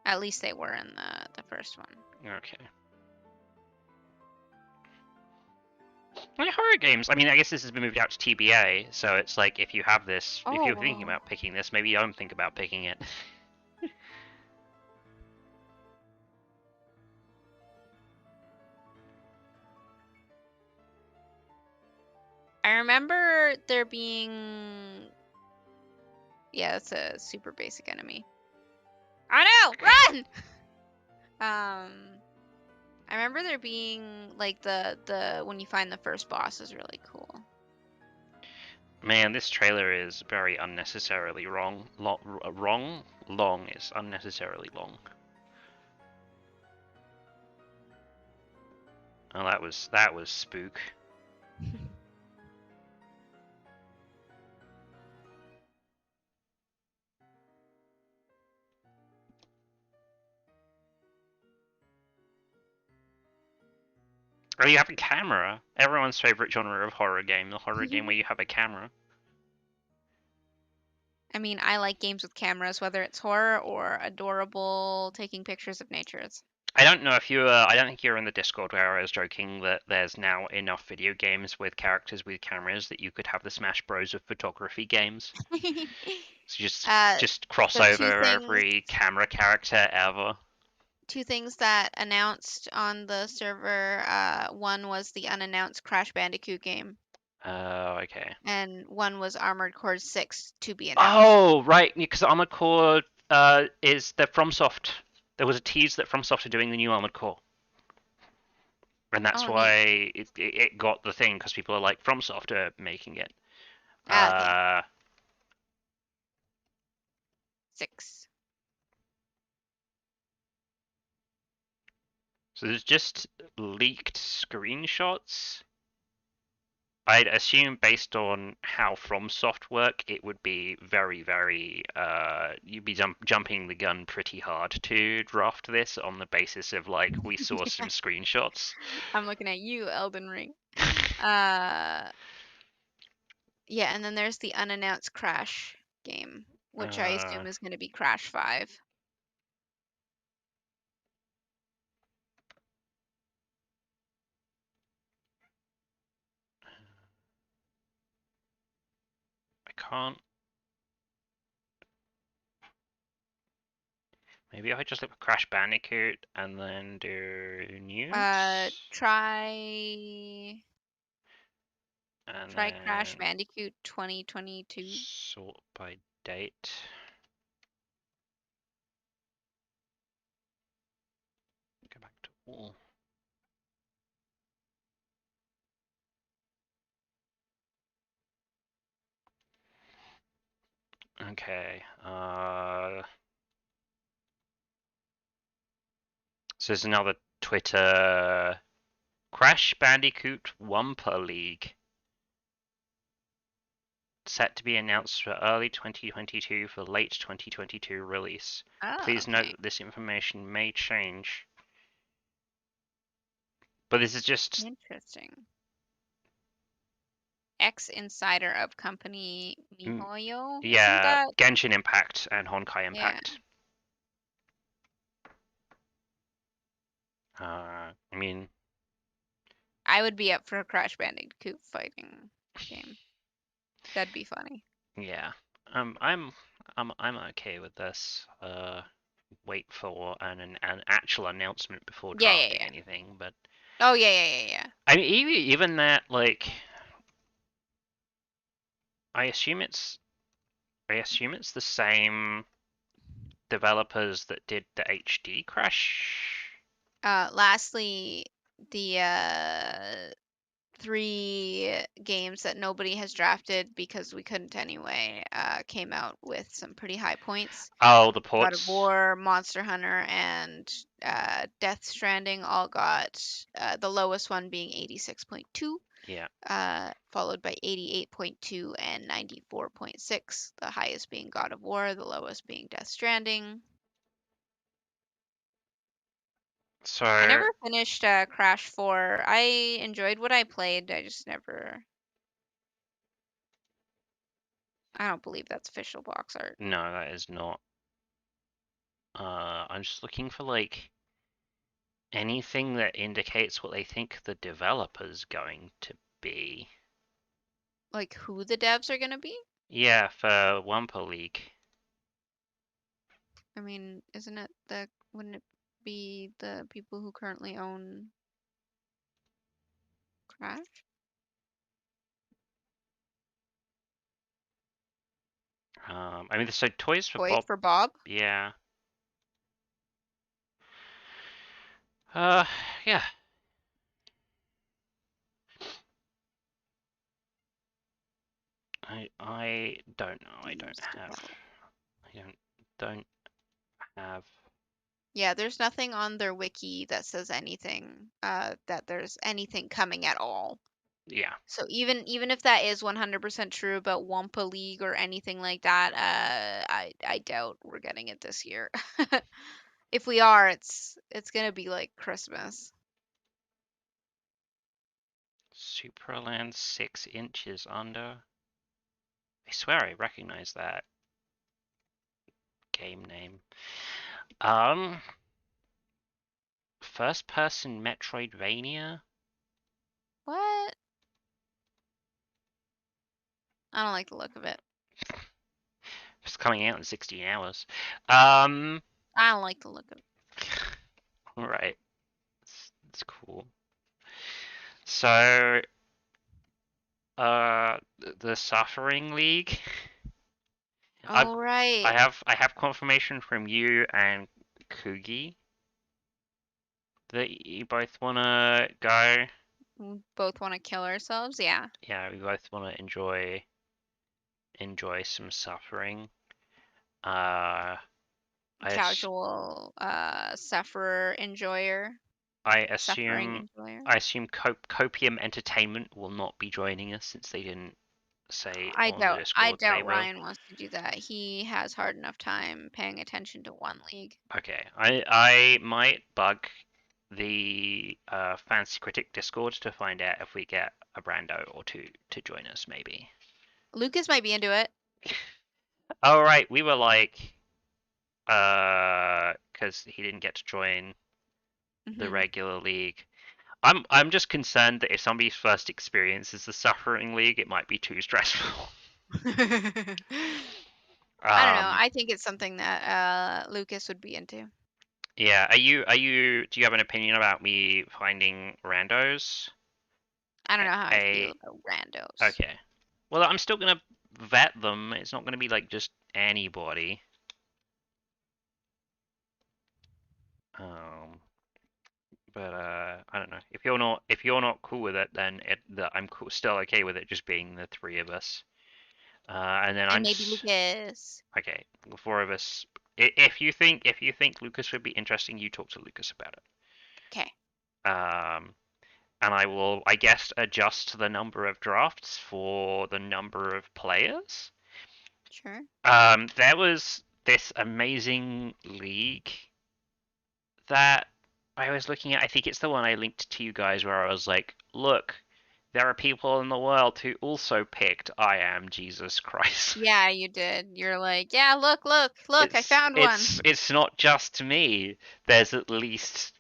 At least they were in the first one. Okay. Like horror games, I mean, I guess this has been moved out to TBA, so it's like if you have this, if you're thinking Oh, about picking this, maybe you don't think about picking it. I remember there being. Yeah, that's a super basic enemy. Oh no! Run! I remember there being like the when you find the first boss is really cool. Man, this trailer is very unnecessarily wrong. Long is unnecessarily long. Oh, that was spook. Oh, you have a camera. Everyone's favorite genre of horror game, the horror game where you have a camera. I mean, I like games with cameras, whether it's horror or adorable taking pictures of nature. I don't know if you I don't think you're in the Discord where I was joking that there's now enough video games with characters with cameras that you could have the Smash Bros of photography games. So just cross So over every camera character ever. two things that announced on the server. One was the unannounced Crash Bandicoot game, Oh, okay. and one was Armored Core 6 to be announced. Oh, right, because Armored Core is the FromSoft. There was a tease that FromSoft are doing the new Armored Core, and that's Oh, why neat. it got the thing because people are like FromSoft are making it. Ah, okay. Uh, 6. so there's just leaked screenshots. I'd assume based on how FromSoft work, it would be very, very. You'd be jumping the gun pretty hard to draft this on the basis of like we saw some screenshots. I'm looking at you, Elden Ring. Uh, yeah, and then there's the unannounced Crash game, which I Uh, assume is going to be Crash 5. I can't. Maybe I just look for Crash Bandicoot and then do news Try and Crash then Bandicoot 2022. sort by date. Go back to all. Okay. So there's another Twitter Crash Bandicoot Wumper League set to be announced for early 2022 for late 2022 release. Oh, Please note okay. that this information may change. But this is just Interesting. ex-insider of company Mm, MiHoYo. Isn't yeah, that? Genshin Impact and Honkai Yeah. Impact. I mean, I would be up for a Crash Bandicoot fighting game. That'd be funny. yeah. I'm okay with this. Wait for an actual announcement before Yeah, yeah, drafting yeah. anything. But Oh, yeah, yeah, yeah, yeah. I mean, even that, like, I assume it's the same developers that did the HD Crash. Lastly, the 3 games that nobody has drafted because we couldn't anyway came out with some pretty high points. Oh, the God of ports. War, Monster Hunter, and Death Stranding all got the lowest one being 86.2, Yeah. followed by 88.2 and 94.6, the highest being God of War, the lowest being Death Stranding. I So never finished Crash 4. I enjoyed what I played. I just never. I don't believe that's official box art. no, that is not. I'm just looking for like anything that indicates what they think the developer's going to be. Like who the devs are gonna be? Yeah, for Wumpa League. I mean, isn't it wouldn't it be the people who currently own Crash? I mean, so Toys for Toys Bob. for Bob? Yeah. Uh, yeah. I don't know. Games developed. I don't have. Yeah, there's nothing on their wiki that says anything, that there's anything coming at all. Yeah. So even if that is 100% true about Wampa League or anything like that, I doubt we're getting it this year. If we are, it's gonna be like Christmas. Supraland 6 inches under. I swear I recognize that game name. Um, First person Metroidvania? What? I don't like the look of it. It's coming out in 16 hours. Um, I don't like the look of it. right. It's cool. So, the Suffering League. I've Oh, right. I have confirmation from you and Kugi that you both wanna go. We both want to kill ourselves. Yeah. Yeah, we both wanna enjoy some suffering. Uh, I ass Casual sufferer enjoyer. I Suffering assume enjoyer. Copium Entertainment will not be joining us since they didn't say on the I Discord they doubt will. Ryan wants to do that. He has hard enough time paying attention to one league. Okay, I might bug the Fantasy Critic Discord to find out if we get a Brando or two to join us, maybe. Lucas might be into it. All right, we were like, because he didn't get to join the Hmm. regular league. I'm just concerned that if somebody's first experience is the Suffering League, it might be too stressful. I don't know. Um, I think it's something that Lucas would be into. yeah. Do you have an opinion about me finding randos? I don't know how I feel A about randos. Okay. Well, I'm still gonna vet them. It's not gonna be like just anybody. Um, but I don't know. If you're not cool with it, then I'm cool, still okay with it just being the three of us. And then And I'm maybe just Lucas. okay. The four of us. If you think Lucas would be interesting, you talk to Lucas about Okay, it. And I will, I guess, adjust the number of drafts for the number of players. sure. There was this amazing league that I was looking at. I think it's the one I linked to you guys where I was like, look, there are people in the world who also picked I Am Jesus Christ. Yeah, you did. You're like, yeah, look, look, look, I It's found one. it's it's not just me. There's at least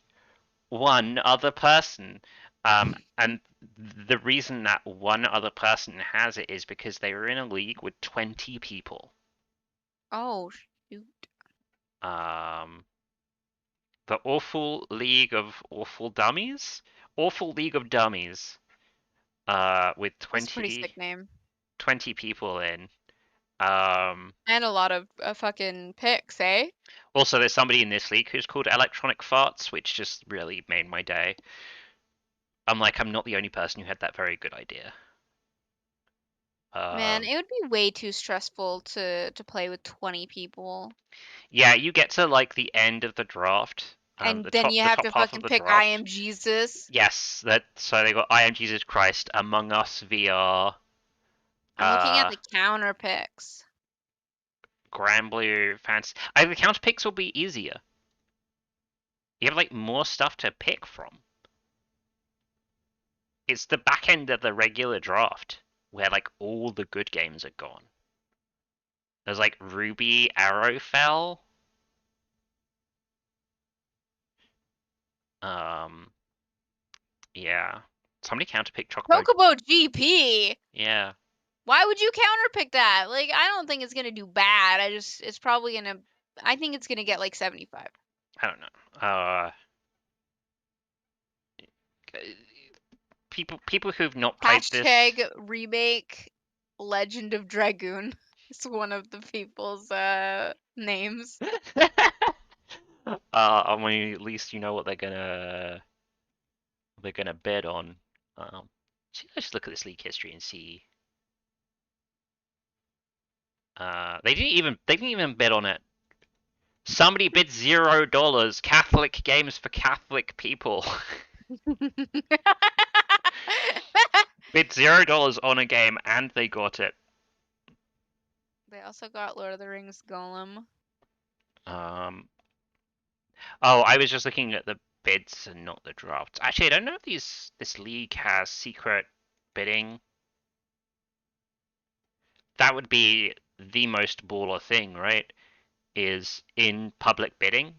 one other person. And the reason that one other person has it is because they were in a league with 20 people. Oh, shoot. Um, the Awful League of Awful Dummies? Awful League of Dummies. With That's a pretty sick 20 name. people in. Um, And a lot of fucking picks, eh? Also, there's somebody in this league who's called Electronic Farts, which just really made my day. I'm not the only person who had that very good idea. Man, Um, it would be way too stressful to play with 20 people. yeah, you get to like the end of the draft, And then you the have top to half of fucking the pick I draft. am Jesus. Yes, that so they got I Am Jesus Christ, Among Us VR, I'm looking at uh, the counter picks. Grand Blue Fantasy. The counter picks will be easier. You have like more stuff to pick from. It's the back end of the regular draft where like all the good games are gone. There's like Ruby Arrowfell. Um, yeah. Somebody counterpicked Chocobo. Chocobo GP. Yeah, Why would you counterpick that? Like, I don't think it's gonna do bad. It's probably gonna. I think it's gonna get like 75. I don't know. People who've not played this. Hashtag remake Legend of Dragoon. It's one of the people's names. I mean, at least you know what they're gonna bet on. So let's look at this league history and see. They didn't even bet on it. Somebody bid $0. Catholic games for Catholic people. Bid $0 on a game and they got it. They also got Lord of the Rings Golem. Um, oh, I was just looking at the bids and not the drafts. Actually, I don't know if this league has secret bidding. That would be the most baller thing, right? Is in public bidding,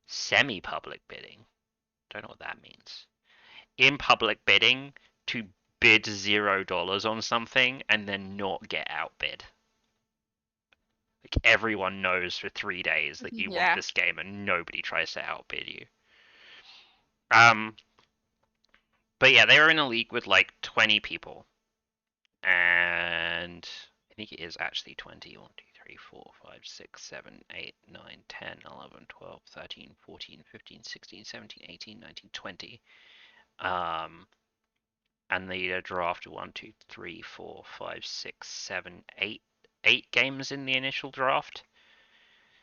semi-public bidding. Don't know what that means. In public bidding, to bid $0 on something and then not get outbid. Like everyone knows for 3 days that you want Yeah. this game and nobody tries to outbid you. Um, but yeah, they were in a league with like 20 people, and I think it is actually 20. 1, 2, 3, 4, 5, 6, 7, 8, 9, 10, 11, 12, 13, 14, 15, 16, 17, 18, 19, 20. And they draft 1, 2, 3, 4, 5, 6, 7, 8, 8 games in the initial draft.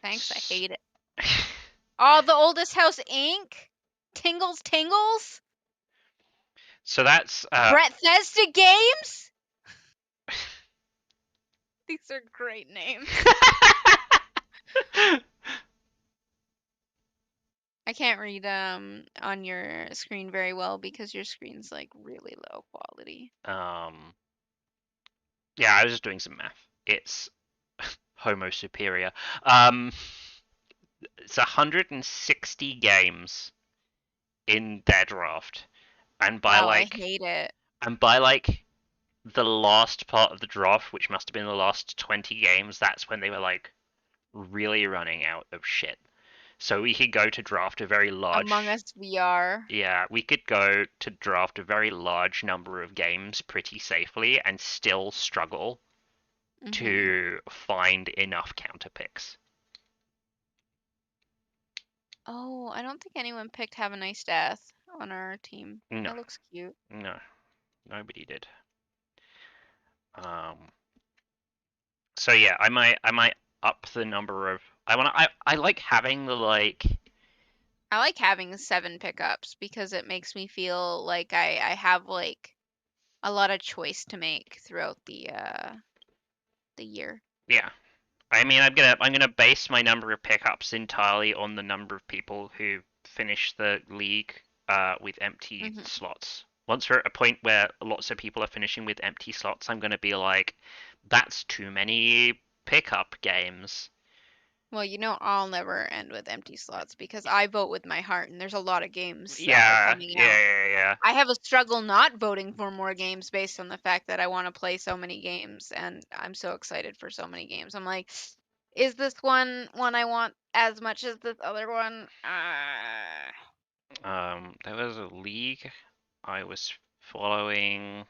Thanks, I hate it. Oh, the Oldest House Inc. Tingles Tingles. So that's Brett Thesda Games. These are great names. I can't read on your screen very well because your screen's like really low quality. Yeah, I was just doing some math. It's Homo superior. Um, it's 160 games in their draft, and by Oh, I like, hate it. the last part of the draft, which must have been the last 20 games, that's when they were like really running out of shit. So we could go to draft a very Among large. Us VR. Yeah, we could go to draft a very large number of games pretty safely and still struggle to find enough counter picks. Oh, I don't think anyone picked Have a Nice Death on our team. No, That looks cute. no, nobody did. Um, so yeah, I might up the number of. I like having the like. I like having 7 pickups because it makes me feel like I have like a lot of choice to make throughout the year. Yeah, I mean, I'm gonna base my number of pickups entirely on the number of people who finish the league with empty Hmm. slots. Once we're at a point where lots of people are finishing with empty slots, I'm gonna be like, that's too many pickup games. Well, I'll never end with empty slots because I vote with my heart, and there's a lot of games Yeah, coming yeah, out. yeah, yeah. I have a struggle not voting for more games based on the fact that I want to play so many games, and I'm so excited for so many games. I'm like, is this one I want as much as this other one? There was a league I was following.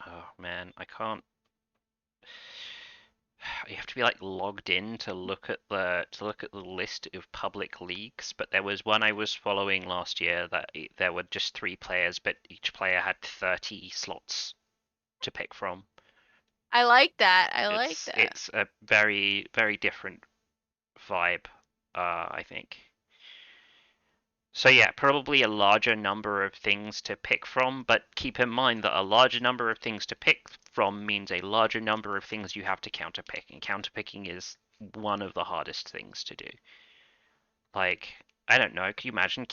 Oh man, I can't. You have to be like logged in to look at the list of public leagues. But there was one I was following last year that there were just 3 players, but each player had 30 slots to pick from. I like that. I like It's that. it's a very different vibe, I think. So yeah, probably a larger number of things to pick from, but keep in mind that a larger number of things to pick from means a larger number of things you have to counterpick, and counterpicking is one of the hardest things to do. Like, I don't know, could you imagine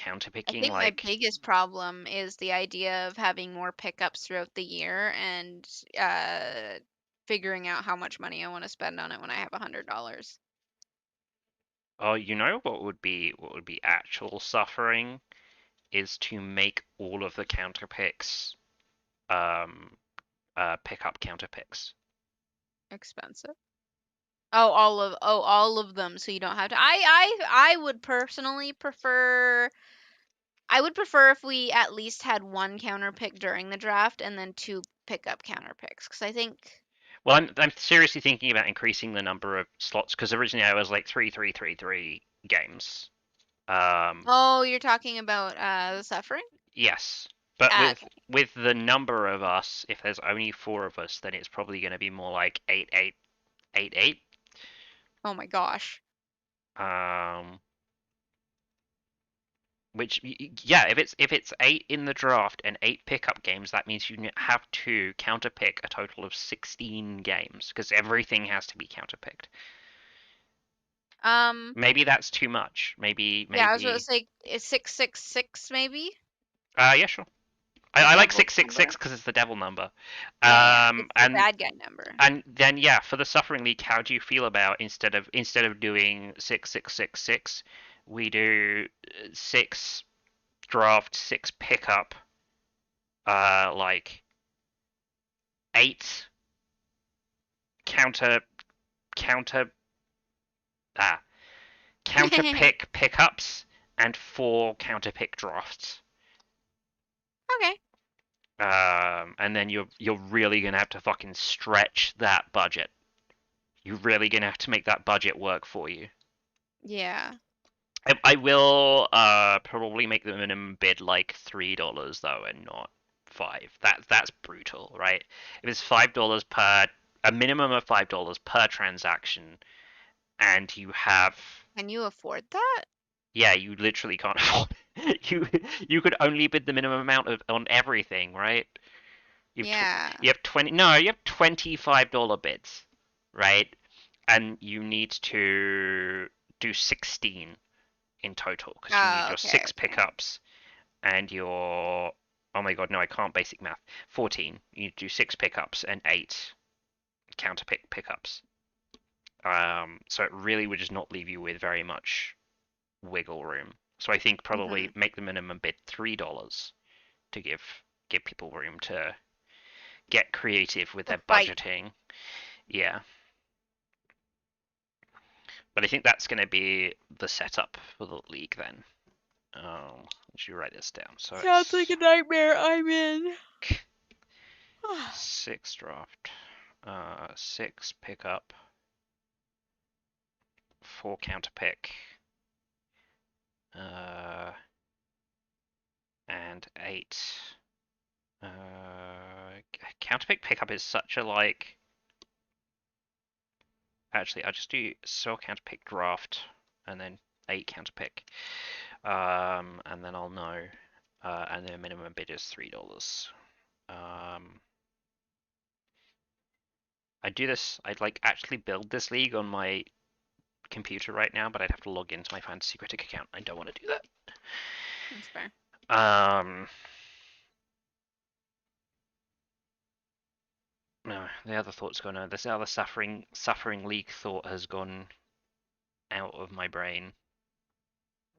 I counterpicking think my like biggest problem is the idea of having more pickups throughout the year and uh, figuring out how much money I want to spend on it when I have $100. oh, what would be actual suffering is to make all of the counterpicks um pick up counterpicks. Expensive. All of them, so you don't have to. I would personally prefer. I would prefer if we at least had one counter pick during the draft and then two pickup counter picks, because I think. Well, I'm seriously thinking about increasing the number of slots because originally I was like 3 games. Um, Oh, you're talking about the suffering? yes, but Ah, with okay. with the number of us, if there's only 4 of us, then it's probably going to be more like 8, 8, 8, 8. Oh my gosh. Um, which yeah, if it's 8 in the draft and 8 pickup games, that means you have to counterpick a total of 16 games because everything has to be counterpicked. Um, Maybe that's too much. Maybe yeah, I was gonna maybe. say 666 maybe. Yeah, sure. The I like devil 666 number. because it's the devil number. Yeah, yeah. Um, It's the and bad guy number. and then yeah, for the Suffering League, how do you feel about instead of doing 6 6 6 6, we do 6 draft, 6 pickup, like 8 counter ah counter pick pickups and 4 counter pick drafts. Okay. And then you're really gonna have to fucking stretch that budget. You're really gonna have to make that budget work for you. Yeah. I will probably make the minimum bid like $3 though, and not 5. That's brutal, right? If it's $5 per a minimum of $5 per transaction, and you have Can you afford that? yeah, you literally can't afford it. You could only bid the minimum amount on everything, right? You've tw Yeah. you have 20 no, you have $25 bids, right? And you need to do 16 in total because you need Oh, your okay, 6 okay. pickups and your oh my god, no, I can't basic math. 14. You need to do 6 pickups and 8 counter pickups. So it really would just not leave you with very much wiggle room. So I think Mhm. probably make the minimum bid $3 to give people room to get creative with To their bite. budgeting. Yeah. But I think that's going to be the setup for the league then. Let you write this down. So Sounds like a it's nightmare. I'm in. 6 draft, 6 pickup, 4 counter pick, uh, and 8. Counter pick pickup is such a like. Actually, I'll just do so counter pick draft, and then 8 counter pick, and then I'll know. And the minimum bid is $3. Um, I'd like actually build this league on my computer right now, but I'd have to log into my Fantasy Critic account. I don't want to do That's fair. that. No, the other thought's gone. This other suffering league thought has gone out of my brain.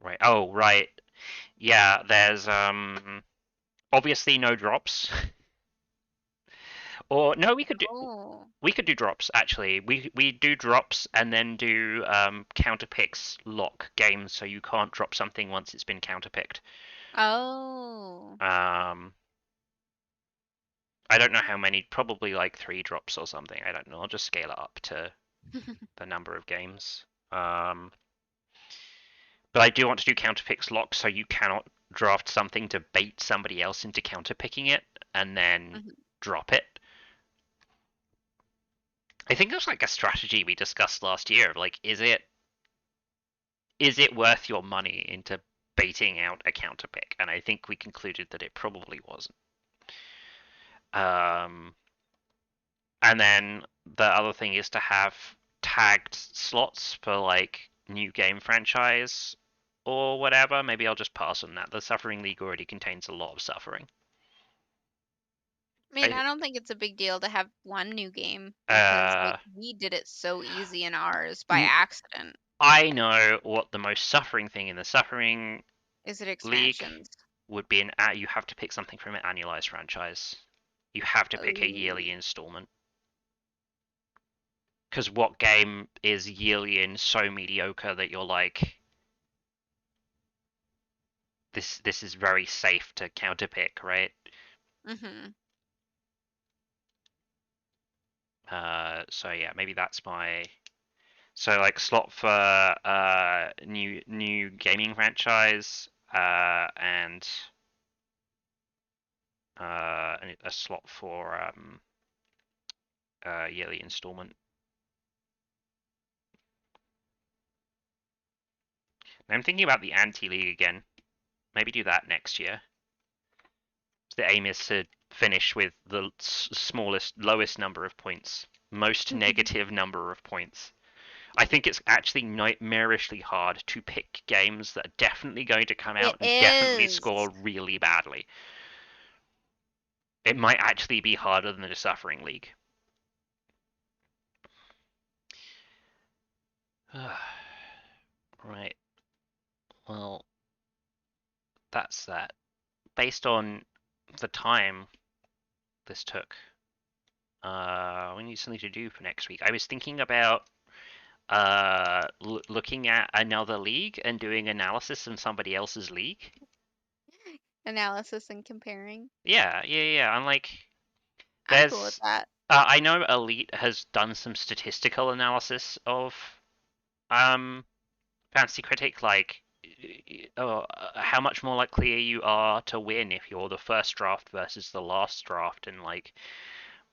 Right. Oh, right. Yeah. There's obviously no drops. Or no, Oh. we could do drops actually. We do drops and then do counterpicks lock games, so you can't drop something once it's been counterpicked. Oh. Um, I don't know how many, probably like 3 drops or something. I don't know. I'll just scale it up to the number of games. Um, but I do want to do counterpicks lock, so you cannot draft something to bait somebody else into counterpicking it and then Mhm. drop it. I think that's like a strategy we discussed last year. Like, is it worth your money into baiting out a counterpick? And I think we concluded that it probably wasn't. Um, and then the other thing is to have tagged slots for like new game franchise or whatever. Maybe I'll just pass on that. The Suffering League already contains a lot of suffering. I mean, I I don't think it's a big deal to have one new game because, uh like, we did it so easy in ours by n- accident. I know what the most suffering thing in the Suffering Is it League expansions? would be. You have to pick something from an annualized franchise. You have to pick a yearly Oh. installment. Because what game is yearly and so mediocre that you're like, this is very safe to counterpick, right? Mhm. So yeah, maybe that's my so like slot for new gaming franchise and a slot for yearly installment. I'm thinking about the anti league again. Maybe do that next year. The aim is to finish with the smallest, lowest number of points, most negative number of points. I think it's actually nightmarishly hard to pick games that are definitely going to come It out and definitely is. score really badly. It might actually be harder than the Suffering League. Right. Well, that's that. Based on the time this took, we need something to do for next week. I was thinking about looking at another league and doing analysis in somebody else's league. Analysis and comparing. Yeah, yeah, yeah. I'm like, I'm cool with there's, that. I know Elite has done some statistical analysis of um Fantasy Critic, like, how much more likely you are to win if you're the first draft versus the last draft, and like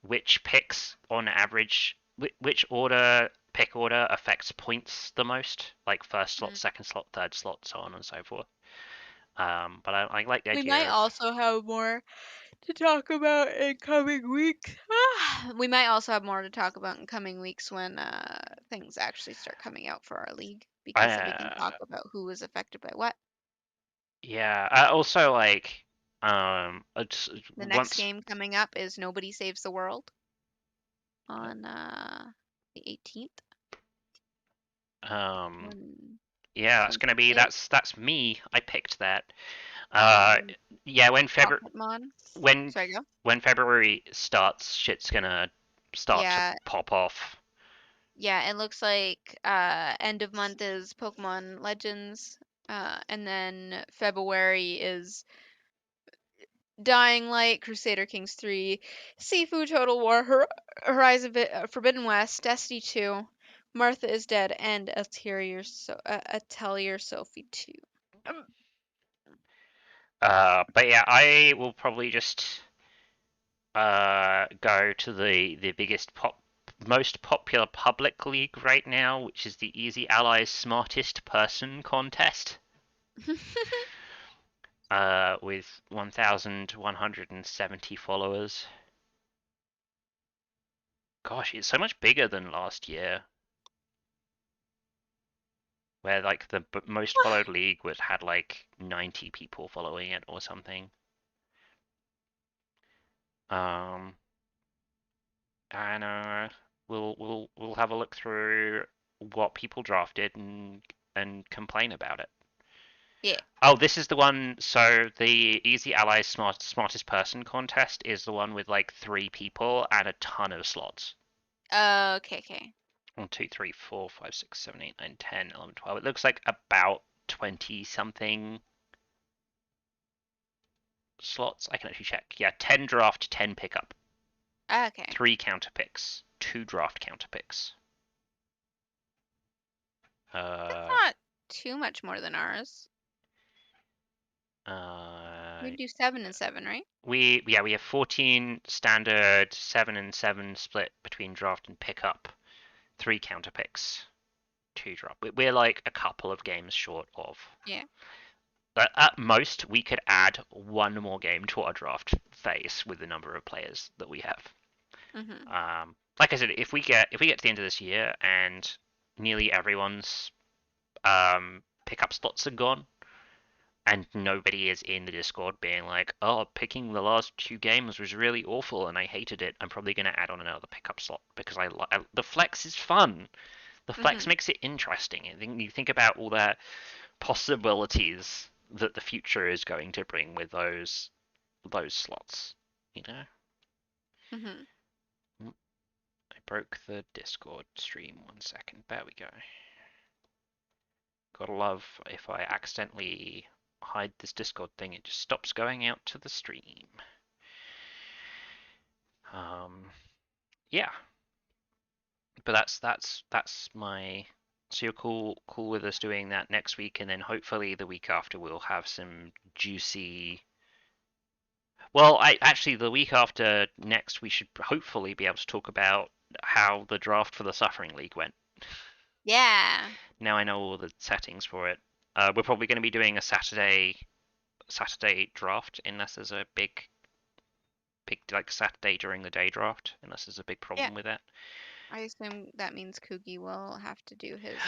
which picks on average, which pick order affects points the most, like first slot, Mm. second slot, third slot, so on and so forth. But I like the We idea might of also have more to talk about in coming weeks. We might also have more to talk about in coming weeks when things actually start coming out for our league because then we can talk uh, about who was affected by what. yeah. Also like it's The next once game coming up is Nobody Saves the World on the 18th. um Fun, yeah, that's fun gonna be day. that's me. I picked that. And Uh, then yeah, Pocketmon. when Sorry, go. when February starts, shit's gonna start to Yeah, pop off. yeah. It looks like end of month is Pokemon Legends, and then February is Dying Light, Crusader Kings 3, Sifu Total War, Horizon Forbidden West, Destiny 2, Martha is Dead, and Atelier Sophie 2. Um, But yeah, I will probably just go to the most popular public league right now, which is the Easy Allies Smartest Person contest, with 1,170 followers. Gosh, it's so much bigger than last year, where like the most followed league had like 90 people following it or something. Um, and we'll have a look through what people drafted and complain about it. Yeah. Oh, this is the one. So the Easy Allies Smartest Person contest is the one with like 3 people and a ton of slots. Okay, okay. 1, 2, 3, 4, 5, 6, 7, 8, 9, 10, 11, 12. It looks like about 20 something slots. I can actually check. Yeah, 10 draft, 10 pickup, Okay. 3 counter picks, 2 draft counter picks. That's Uh, not too much more than ours. uh, We do 7 and 7, right? we have 14 standard, 7 and 7 split between draft and pickup, 3 counter picks, 2 drop. We're like a couple of games short of. Yeah. But at most, we could add one more game to our draft phase with the number of players that we have. Mhm. Like I said, if we get to the end of this year and nearly everyone's pickup slots are gone, and nobody is in the Discord being like, "Oh, picking the last 2 games was really awful and I hated it," I'm probably going to add on another pickup slot because the flex is fun. The flex Mhm. makes it interesting. And then you think about all the possibilities that the future is going to bring with those slots. You know, Mhm. I broke the Discord stream. 1 second. There we go. Gotta love if I accidentally hide this Discord thing, it just stops going out to the stream. Um, yeah, but that's my. So you're cool with us doing that next week, and then hopefully the week after we'll have some juicy. Well, I actually the week after next we should hopefully be able to talk about how the draft for the Suffering League went. Yeah. Now I know all the settings for it. We're probably going to be doing a Saturday draft unless there's a big like Saturday during the day draft unless there's a big Yeah. problem with that. I assume that means Kugi will have to do his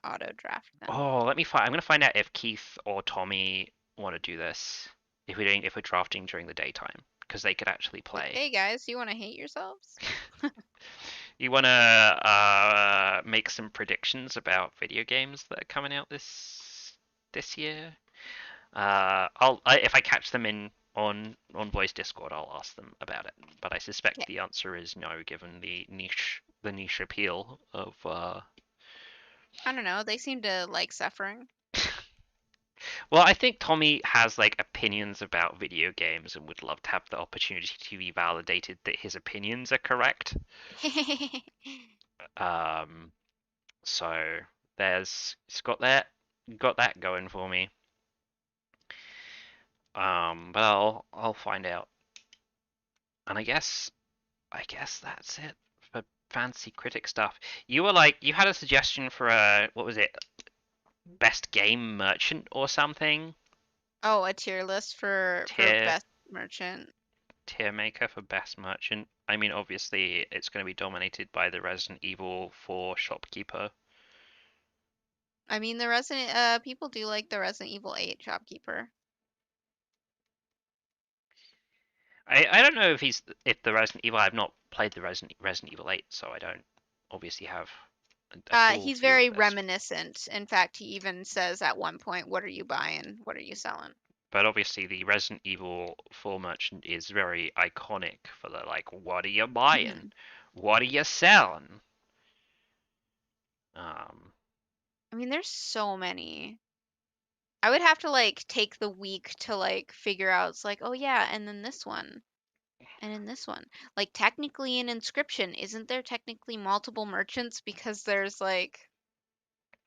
auto draft then. Oh, let me find. I'm gonna find out if Keith or Tommy want to do this. If we're drafting during the daytime, because they could actually Like, play. hey guys, you want to hate yourselves? You wanna make some predictions about video games that are coming out this year? If I catch them in on voice Discord, I'll ask them about it. But I suspect Okay. the answer is no, given the niche appeal of I don't know. They seem to like suffering. Well, I think Tommy has like opinions about video games and would love to have the opportunity to be validated that his opinions are correct. Um, so it's got that going for me. But I'll find out. And I guess that's it for Fantasy Critic stuff. You had a suggestion for a what was it? Best game merchant or something? Oh, a tier list for Tier best merchant. tier maker for best merchant. I mean, obviously, it's going to be dominated by the Resident Evil 4 shopkeeper. I mean, the Resident people do like the Resident Evil 8 shopkeeper. I don't know if the Resident Evil. I've not played the Resident Evil 8, so I don't obviously have a full He's view of very this. reminiscent. In fact, he even says at one point, "What are you buying? What are you selling?" But obviously, the Resident Evil 4 merchant is very iconic for the like, what are you buying? Hmm. What are you selling? Um, I mean, there's so many. I would have to like take the week to like figure out. It's like, oh yeah, and then this one, and in this one, like technically in Inscription, isn't there technically multiple merchants because there's like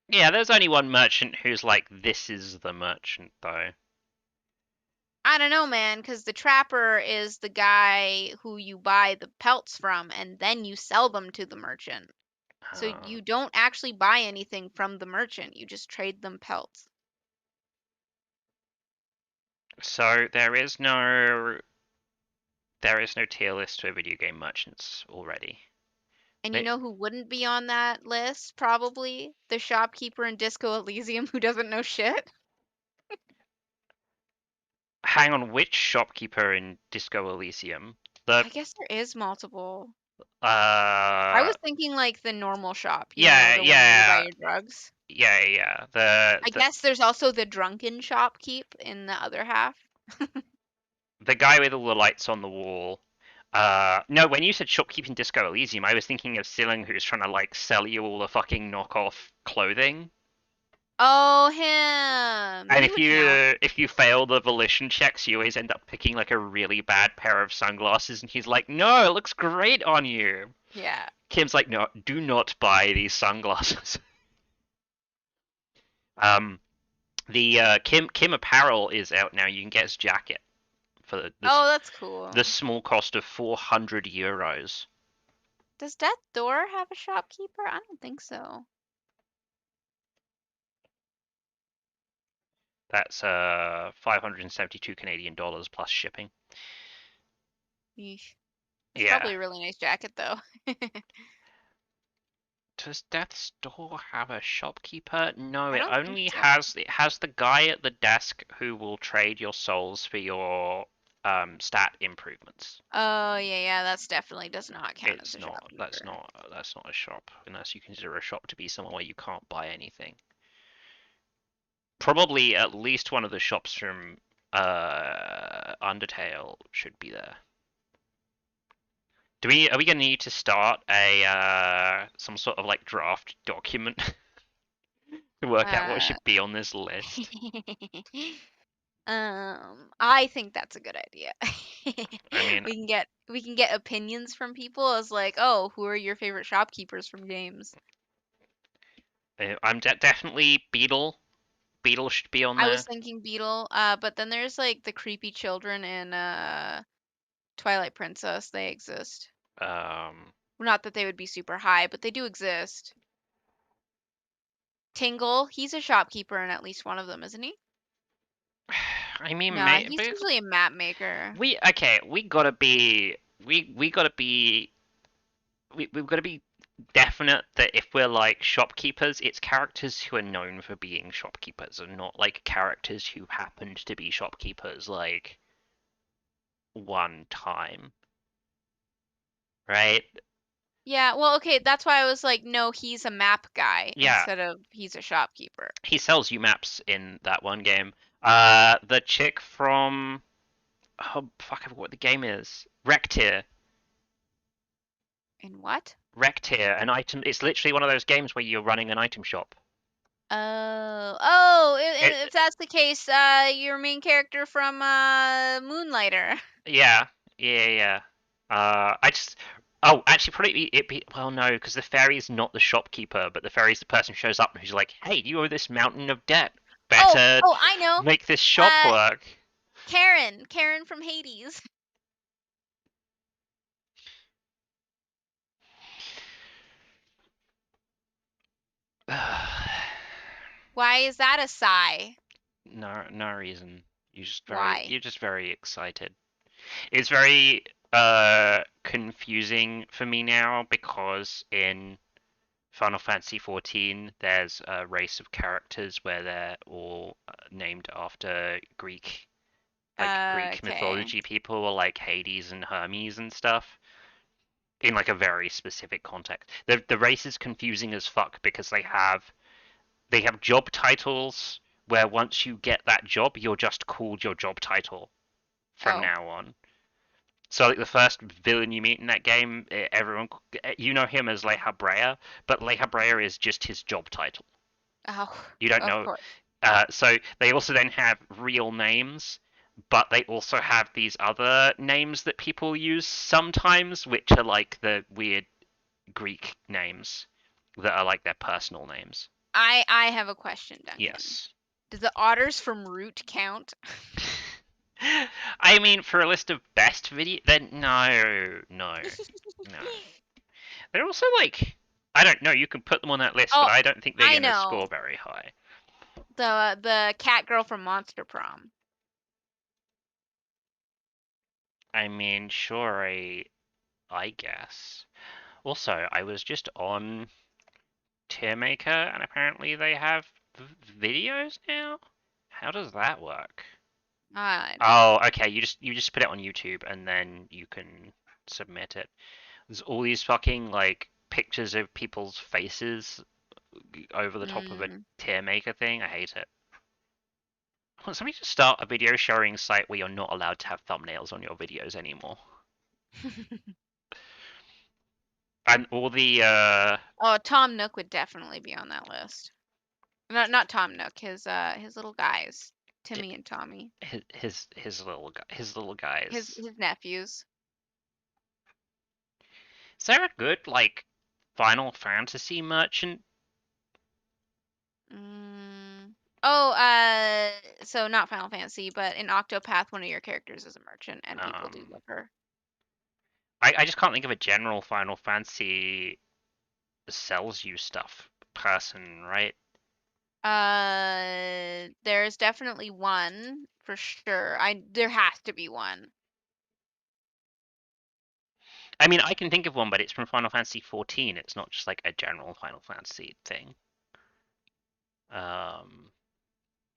yeah, there's only one merchant who's like, this is the merchant though. I don't know, man, because the trapper is the guy who you buy the pelts from and then you sell them to the merchant. So Uh, you don't actually buy anything from the merchant, you just trade them pelts. so there is no tier list for video game merchants already. And you They, know who wouldn't be on that list, probably? The shopkeeper in Disco Elysium who doesn't know shit. hang on, which shopkeeper in Disco Elysium? The I guess there is multiple. I Uh, was thinking like the normal shop, yeah, the one where you buy yeah, your drugs. yeah. I guess there's also the drunken shopkeep in the other half. The guy with all the lights on the wall. No, when you said shopkeeping Disco Elysium, I was thinking of Silling, who's trying to like sell you all the fucking knockoff clothing. Oh, him. And He would count. if you fail the volition checks, you always end up picking like a really bad pair of sunglasses, and he's like, "No, it looks great on you." Yeah. Kim's like, "No, do not buy these sunglasses." um, the Kim apparel is out now. You can get his jacket for Oh, that's cool. the small cost of 400 euros. Does Death Door have a shopkeeper? I don't think so. That's 572 Canadian dollars plus shipping. Yeesh. That's Yeah. probably a really nice jacket, though. Does Death's Door have a shopkeeper? No, I it don't think only so. has the guy at the desk who will trade your souls for your stat improvements. Oh, yeah, that definitely does not count as It's a not shopkeeper. that's not a shop unless you consider a shop to be somewhere where you can't buy anything. Probably at least one of the shops from Undertale should be there. Are we gonna need to start a some sort of like draft document to work out what Uh, should be on this list? I think that's a good idea. I mean, We can get opinions from people as like, oh, who are your favorite shopkeepers from games? I'm definitely Beetle. Beetle should be on I was there. thinking Beetle, but then there's like the creepy children in Twilight Princess. They exist. Um, Well, not that they would be super high, but they do exist. Tingle, he's a shopkeeper in at least one of them, isn't he? I mean, Nah, he's maybe usually a map maker. we gotta be we gotta be we've got to be definite that if we're like shopkeepers, it's characters who are known for being shopkeepers and not like characters who happened to be shopkeepers like one time, right? Yeah, well, okay, that's why I was like, no, he's a map guy Yeah, instead of he's a shopkeeper. he sells you maps in that one game. The chick from oh fuck, I forgot what the game is. Rectier. In what? Rectier, an item. It's literally one of those games where you're running an item shop. Oh, if It, that's the case, your main character from Moonlighter. yeah, yeah. I just. Oh, actually, probably it be. Well, no, because the fairy's not the shopkeeper, but the fairy's the person who shows up and who's like, "Hey, you owe this mountain of debt. Oh, Better oh, I know. make this shop Uh, work." Karen from Hades. Why is that a sigh? No reason. Why? You're just very excited. It's very confusing for me now because in Final Fantasy 14 there's a race of characters where they're all named after Greek Okay. mythology people, or like Hades and Hermes and stuff, in like a very specific context. The race is confusing as fuck because they have job titles where once you get that job, you're just called your job title from Oh, now on. So like the first villain you meet in that game, everyone you know him as Leha Brea, but Leha Brea is just his job title. oh, You don't of know. course. So they also then have real names, but they also have these other names that people use sometimes, which are like the weird Greek names that are like their personal names. I have a question, Duncan. Yes. Do the otters from Root count? I mean, for a list of best video, then no. They're also like, I don't know. You can put them on that list, but Oh, I don't think they're I gonna score know. very high. The cat girl from Monster Prom. I mean, sure, I guess. Also, I was just on Tiermaker, and apparently they have videos now. How does that work? I don't Oh, know. okay. You just put it on YouTube, and then you can submit it. There's all these fucking like pictures of people's faces over the top of a Mm. tier maker thing. I hate it. Why don't somebody just start a video sharing site where you're not allowed to have thumbnails on your videos anymore? And all the Oh, Tom Nook would definitely be on that list. Not Tom Nook, his little guys, Timmy and Tommy, his little guys. his nephews. Is there a good like Final Fantasy merchant? Mm. Oh, so not Final Fantasy, but in Octopath, one of your characters is a merchant, and people do Um, love her. I just can't think of a general Final Fantasy sells you stuff person, right? There's definitely one for sure. There has to be one. I mean, I can think of one, but it's from Final Fantasy 14. It's not just like a general Final Fantasy thing. Um,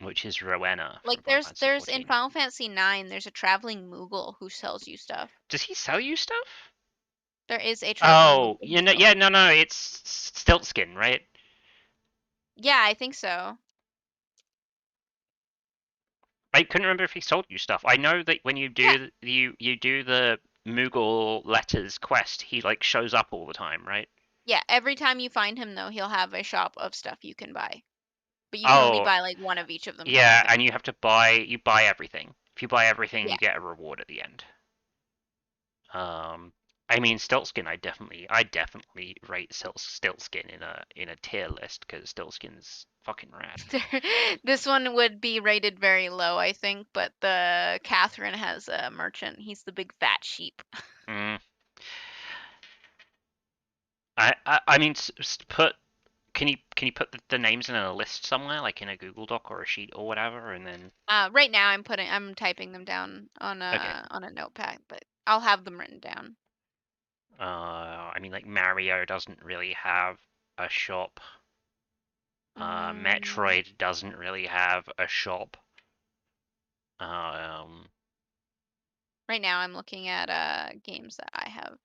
which is Rowena from Like Final Fantasy there's in 14. Final Fantasy 9, there's a traveling Moogle who sells you stuff. Does he sell you stuff? There is a traveling Oh, Moogle who sells. yeah, no, it's Stiltskin, right? Yeah, I think so. I couldn't remember if he sold you stuff. I know that when you Yeah, do you do the Moogle letters quest, he like shows up all the time, right? yeah. Every time you find him, though, he'll have a shop of stuff you can buy, but you can only Oh, buy like one of each of them, kind of yeah, and thing. you have to you buy everything. If you buy everything, Yeah. you get a reward at the end. Um, I mean, Stiltskin, I definitely rate Stiltskin in a tier list because Stiltskin's fucking rad. This one would be rated very low, I think, but the Catherine has a merchant. He's the big fat sheep. Mm. I mean, put can you put the names in a list somewhere, like in a Google Doc or a sheet or whatever, and then Right now I'm typing them down okay. on a notepad, but I'll have them written down. I mean, like Mario doesn't really have a shop. Mm, Metroid doesn't really have a shop. Um, right now I'm looking at games that I have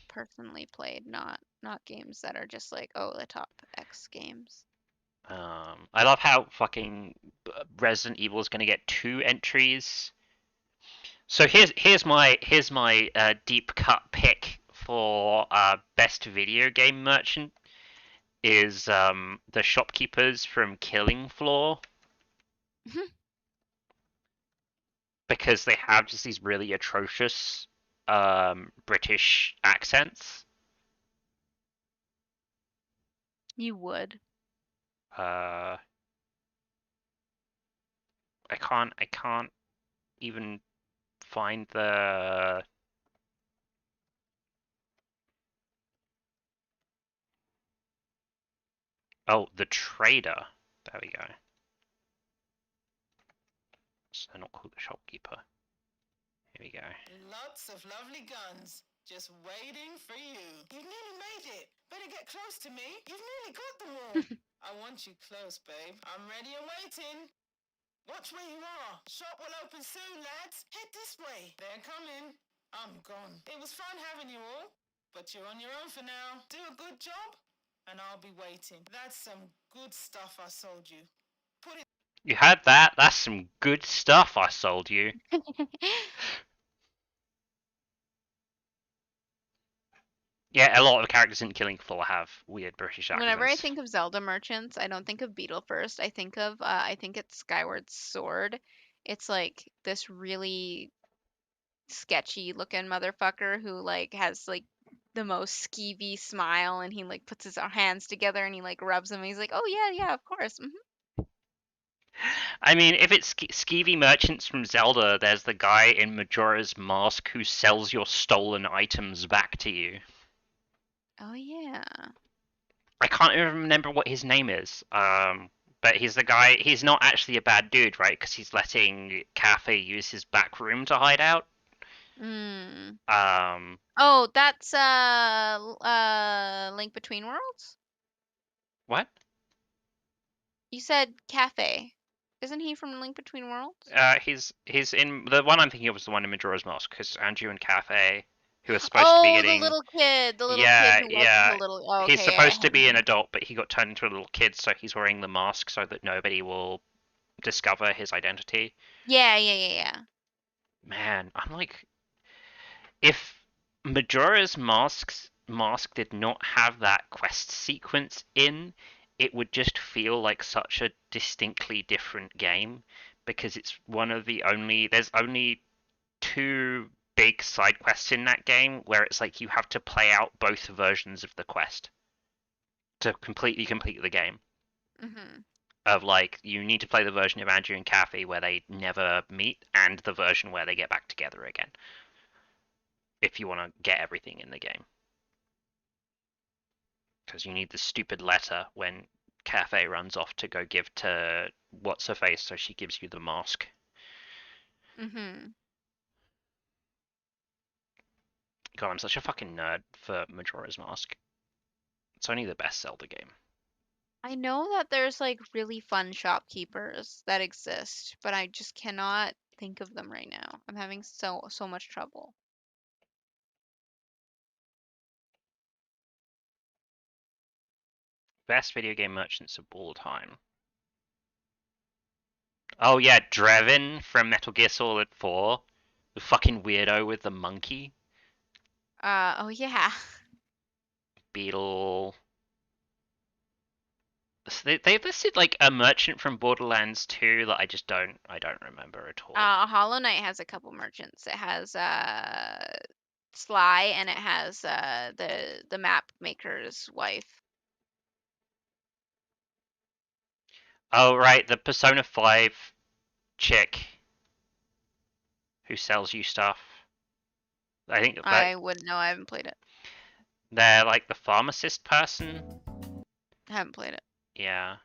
personally played, not games that are just like, oh, the top X games. I love how fucking Resident Evil is going to get 2 entries. So here's my deep cut pick for best video game merchant is the shopkeepers from Killing Floor because they have just these really atrocious British accents. You would. Uh, I can't even find the the trader. There we go. So they're not called the shopkeeper. Here we go. Lots of lovely guns, just waiting for you. You've nearly made it. Better get close to me. You've nearly got them all. I want you close, babe. I'm ready and waiting. Watch where you are. Shop will open soon, lads. Head this way. They're coming. I'm gone. It was fun having you all, but you're on your own for now. Do a good job, and I'll be waiting. That's some good stuff I sold you. Put it. You had that? That's some good stuff I sold you. Yeah, a lot of characters in Killing Floor have weird British Whenever I accents. think of Zelda merchants, I don't think of Beetle first. I think it's Skyward Sword. It's like this really sketchy looking motherfucker who like has like the most skeevy smile, and he like puts his hands together and he like rubs them. And he's like, "Oh yeah, yeah, of course." I mean, if it's skeevy merchants from Zelda, there's the guy in Majora's Mask who sells your stolen items back to you. Oh yeah. I can't even remember what his name is. But he's the guy. He's not actually a bad dude, right? Because he's letting Cafe use his back room to hide out. Mm. Um, Oh, that's Link Between Worlds? what? You said Cafe. Isn't he from Link Between Worlds? He's in the one I'm thinking of is the one in Majora's Mask because Andrew and Cafe, who was supposed to be Oh, the getting. little kid, the little kid Yeah, who wasn't yeah. a little. Oh, He's okay, yeah, supposed to be an him. adult, but he got turned into a little kid, so he's wearing the mask so that nobody will discover his identity. Yeah. Man, I'm like, if Majora's mask did not have that quest sequence in, it would just feel like such a distinctly different game because it's one of the only there's only two big side quests in that game where it's like you have to play out both versions of the quest to completely complete the game. Mhm. Of like you need to play the version of Andrew and Kathy where they never meet and the version where they get back together again if you want to get everything in the game. Because you need the stupid letter when Cafe runs off to go give to what's her face, so she gives you the mask. Mhm. God, I'm such a fucking nerd for Majora's Mask. It's only the best Zelda game. I know that there's like really fun shopkeepers that exist, but I just cannot think of them right now. I'm having so much trouble. Best video game merchants of all time. Oh yeah, Drevin from Metal Gear Solid 4. The fucking weirdo with the monkey. Oh yeah. Beetle. They listed like a merchant from Borderlands 2 that I don't remember at all. Hollow Knight has a couple merchants. It has Sly and it has the map maker's wife. Oh right, the Persona 5 chick who sells you stuff. I think that I wouldn't know. I haven't played it. they're like the pharmacist person. I haven't played it. Yeah.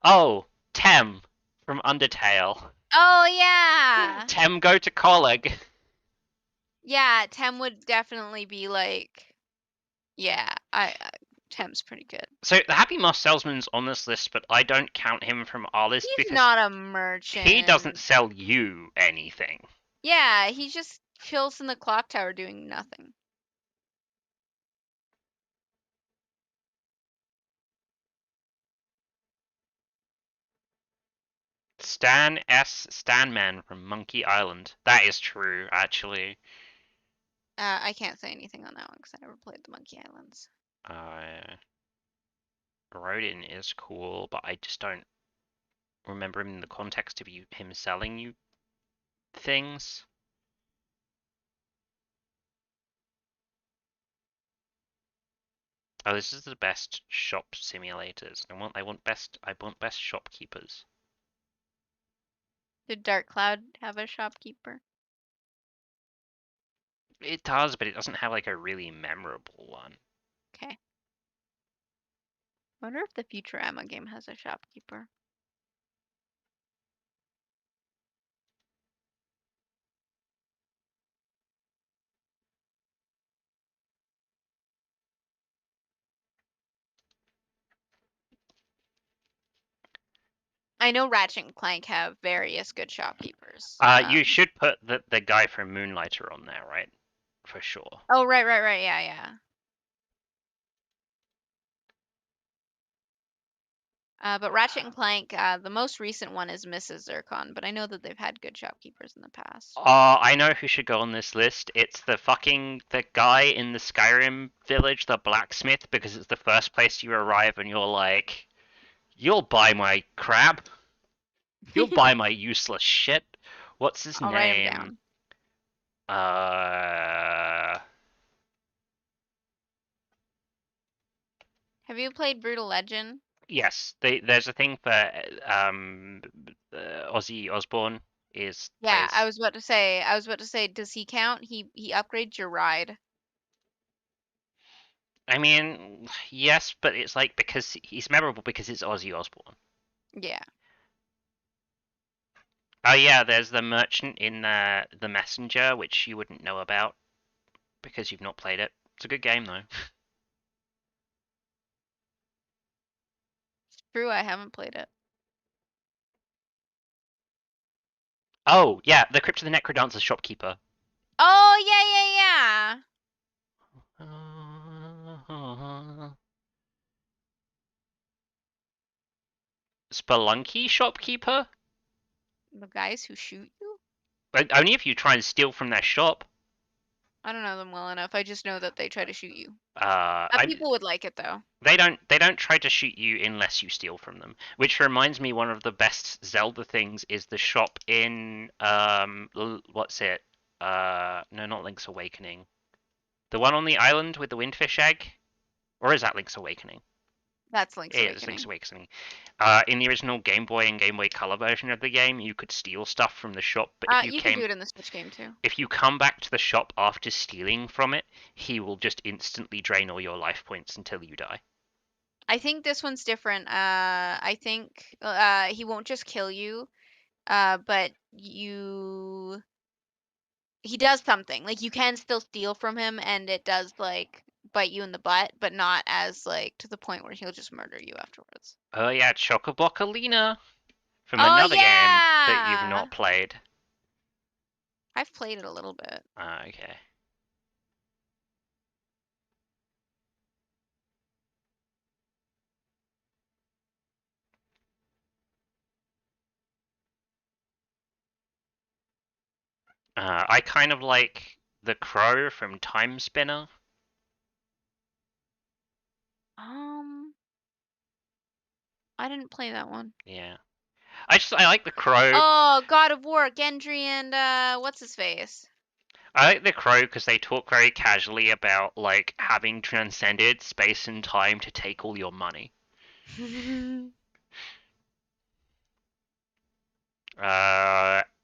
Oh, Tem from Undertale. Oh yeah. Tem go to Colleg. Yeah, Tem would definitely be like, yeah, Tem's pretty good. So the Happy Mask Salesman's on this list, but I don't count him from our list He's because not a merchant. he doesn't sell you anything. Yeah, he just chills in the clock tower doing nothing. Stanman from Monkey Island. That is true, actually. I can't say anything on that one because I never played the Monkey Islands. Rodin is cool, but I just don't remember him in the context of him selling you things. Oh, this is the best shop simulators. I want best shopkeepers. Did Dark Cloud have a shopkeeper? It does, but it doesn't have like a really memorable one. Okay. I wonder if the Futurama game has a shopkeeper. I know Ratchet and Clank have various good shopkeepers. You should put the guy from Moonlighter on there, right? For sure. Oh, right, yeah. But Ratchet and Clank, the most recent one is Mrs. Zircon, but I know that they've had good shopkeepers in the past. I know who should go on this list. It's the guy in the Skyrim village, the blacksmith, because it's the first place you arrive and you're like, you'll buy my crap. You'll buy my useless shit. What's his I'll write him name? down. Have you played Brutal Legend? Yes, there's a thing for Ozzy Osbourne is Yeah, plays. I was about to say, does he count? He upgrades your ride. I mean, yes, but it's like because he's memorable because it's Ozzy Osbourne. Yeah. Oh yeah, there's the merchant in the Messenger, which you wouldn't know about because you've not played it. It's a good game though. It's true, I haven't played it. Oh yeah, the Crypt of the Necrodancer shopkeeper. Oh, Spelunky shopkeeper? The guys who shoot you? But only if you try and steal from their shop. I don't know them well enough. I just know that they try to shoot you. I People would like it though. They don't try to shoot you unless you steal from them. Which reminds me, one of the best Zelda things is the shop in what's it? No, not Link's Awakening. The one on the island with the windfish egg, or is that Link's Awakening? That's Link's Yeah, it's Awakening. Link's Awakening. In the original Game Boy and Game Boy Color version of the game, you could steal stuff from the shop, but if You can do it in the Switch game too. if you come back to the shop after stealing from it, he will just instantly drain all your life points until you die. I think this one's different. I think he won't just kill you, but he does something. Like you can still steal from him, and it does like bite you in the butt, but not as like to the point where he'll just murder you afterwards. Oh yeah, Chocobocolina from Oh another game that you've yeah! not played. I've played it a little bit. Okay. I kind of like the crow from Time Spinner. I didn't play that one. Yeah. I like the crow. Oh, God of War, Gendry and what's his face? I like the crow because they talk very casually about like having transcended space and time to take all your money.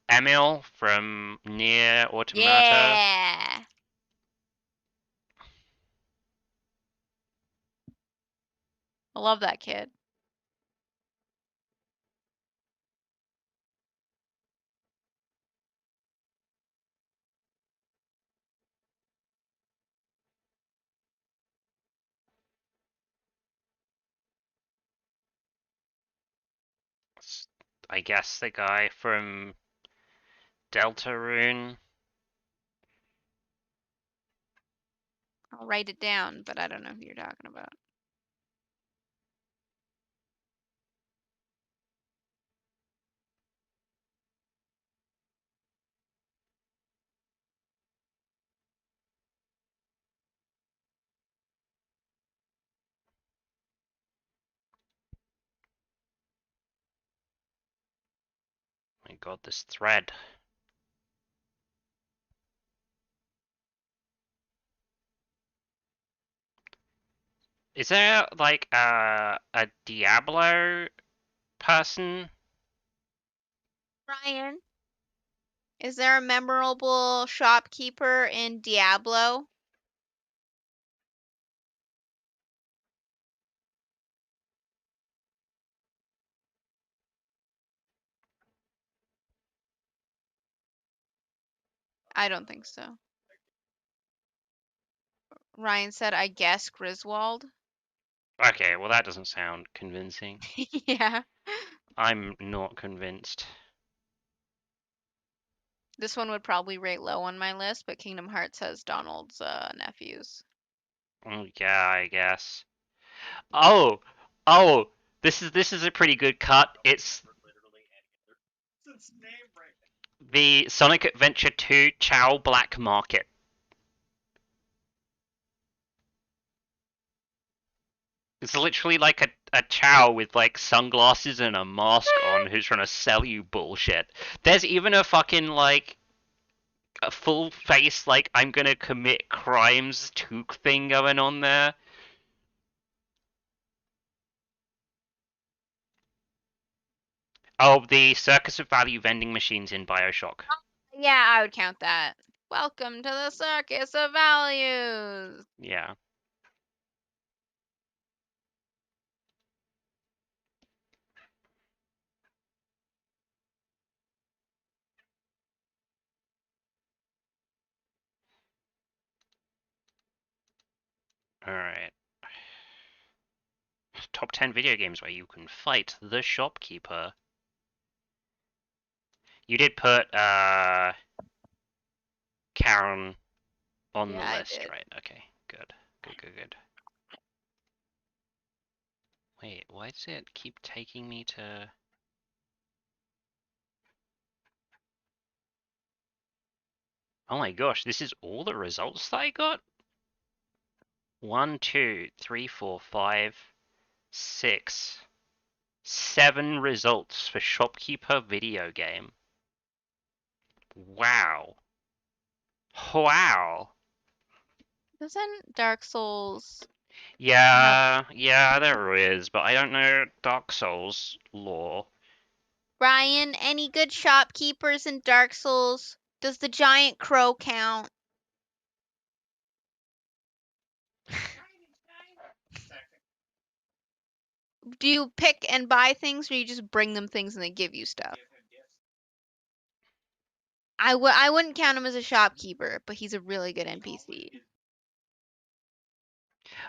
Emil from Nier Automata. Yeah. I love that kid. I guess the guy from Deltarune. I'll write it down, but I don't know who you're talking about. My god, this thread. Is there like a Diablo person? Ryan, is there a memorable shopkeeper in Diablo? I don't think so. Ryan said, I guess Griswold. Okay, well that doesn't sound convincing. Yeah. I'm not convinced. This one would probably rate low on my list, but Kingdom Hearts has Donald's nephews. Yeah, I guess. Oh, oh, this is a pretty good cut. It's the Sonic Adventure 2 Chow Black Market. It's literally like a Chow with like sunglasses and a mask on who's trying to sell you bullshit. There's even a fucking like a full face like I'm gonna commit crimes toque thing going on there. Oh, the Circus of Value vending machines in BioShock. Yeah, I would count that. Welcome to the Circus of Values. Yeah. Alright. Top 10 video games where you can fight the shopkeeper. You did put Karen on the Yeah, I list, did. right? Okay, good. Good, good, good. Wait, why does it keep taking me to... Oh my gosh, this is all the results that I got? 1, 2, 3, 4, 5, 6, 7 results for Shopkeeper video game. Wow. Wow. Doesn't Dark Souls have... Yeah, there is, but I don't know Dark Souls lore. Ryan, any good shopkeepers in Dark Souls? Does the giant crow count? Do you pick and buy things, or you just bring them things and they give you stuff? I wouldn't count him as a shopkeeper, but he's a really good NPC.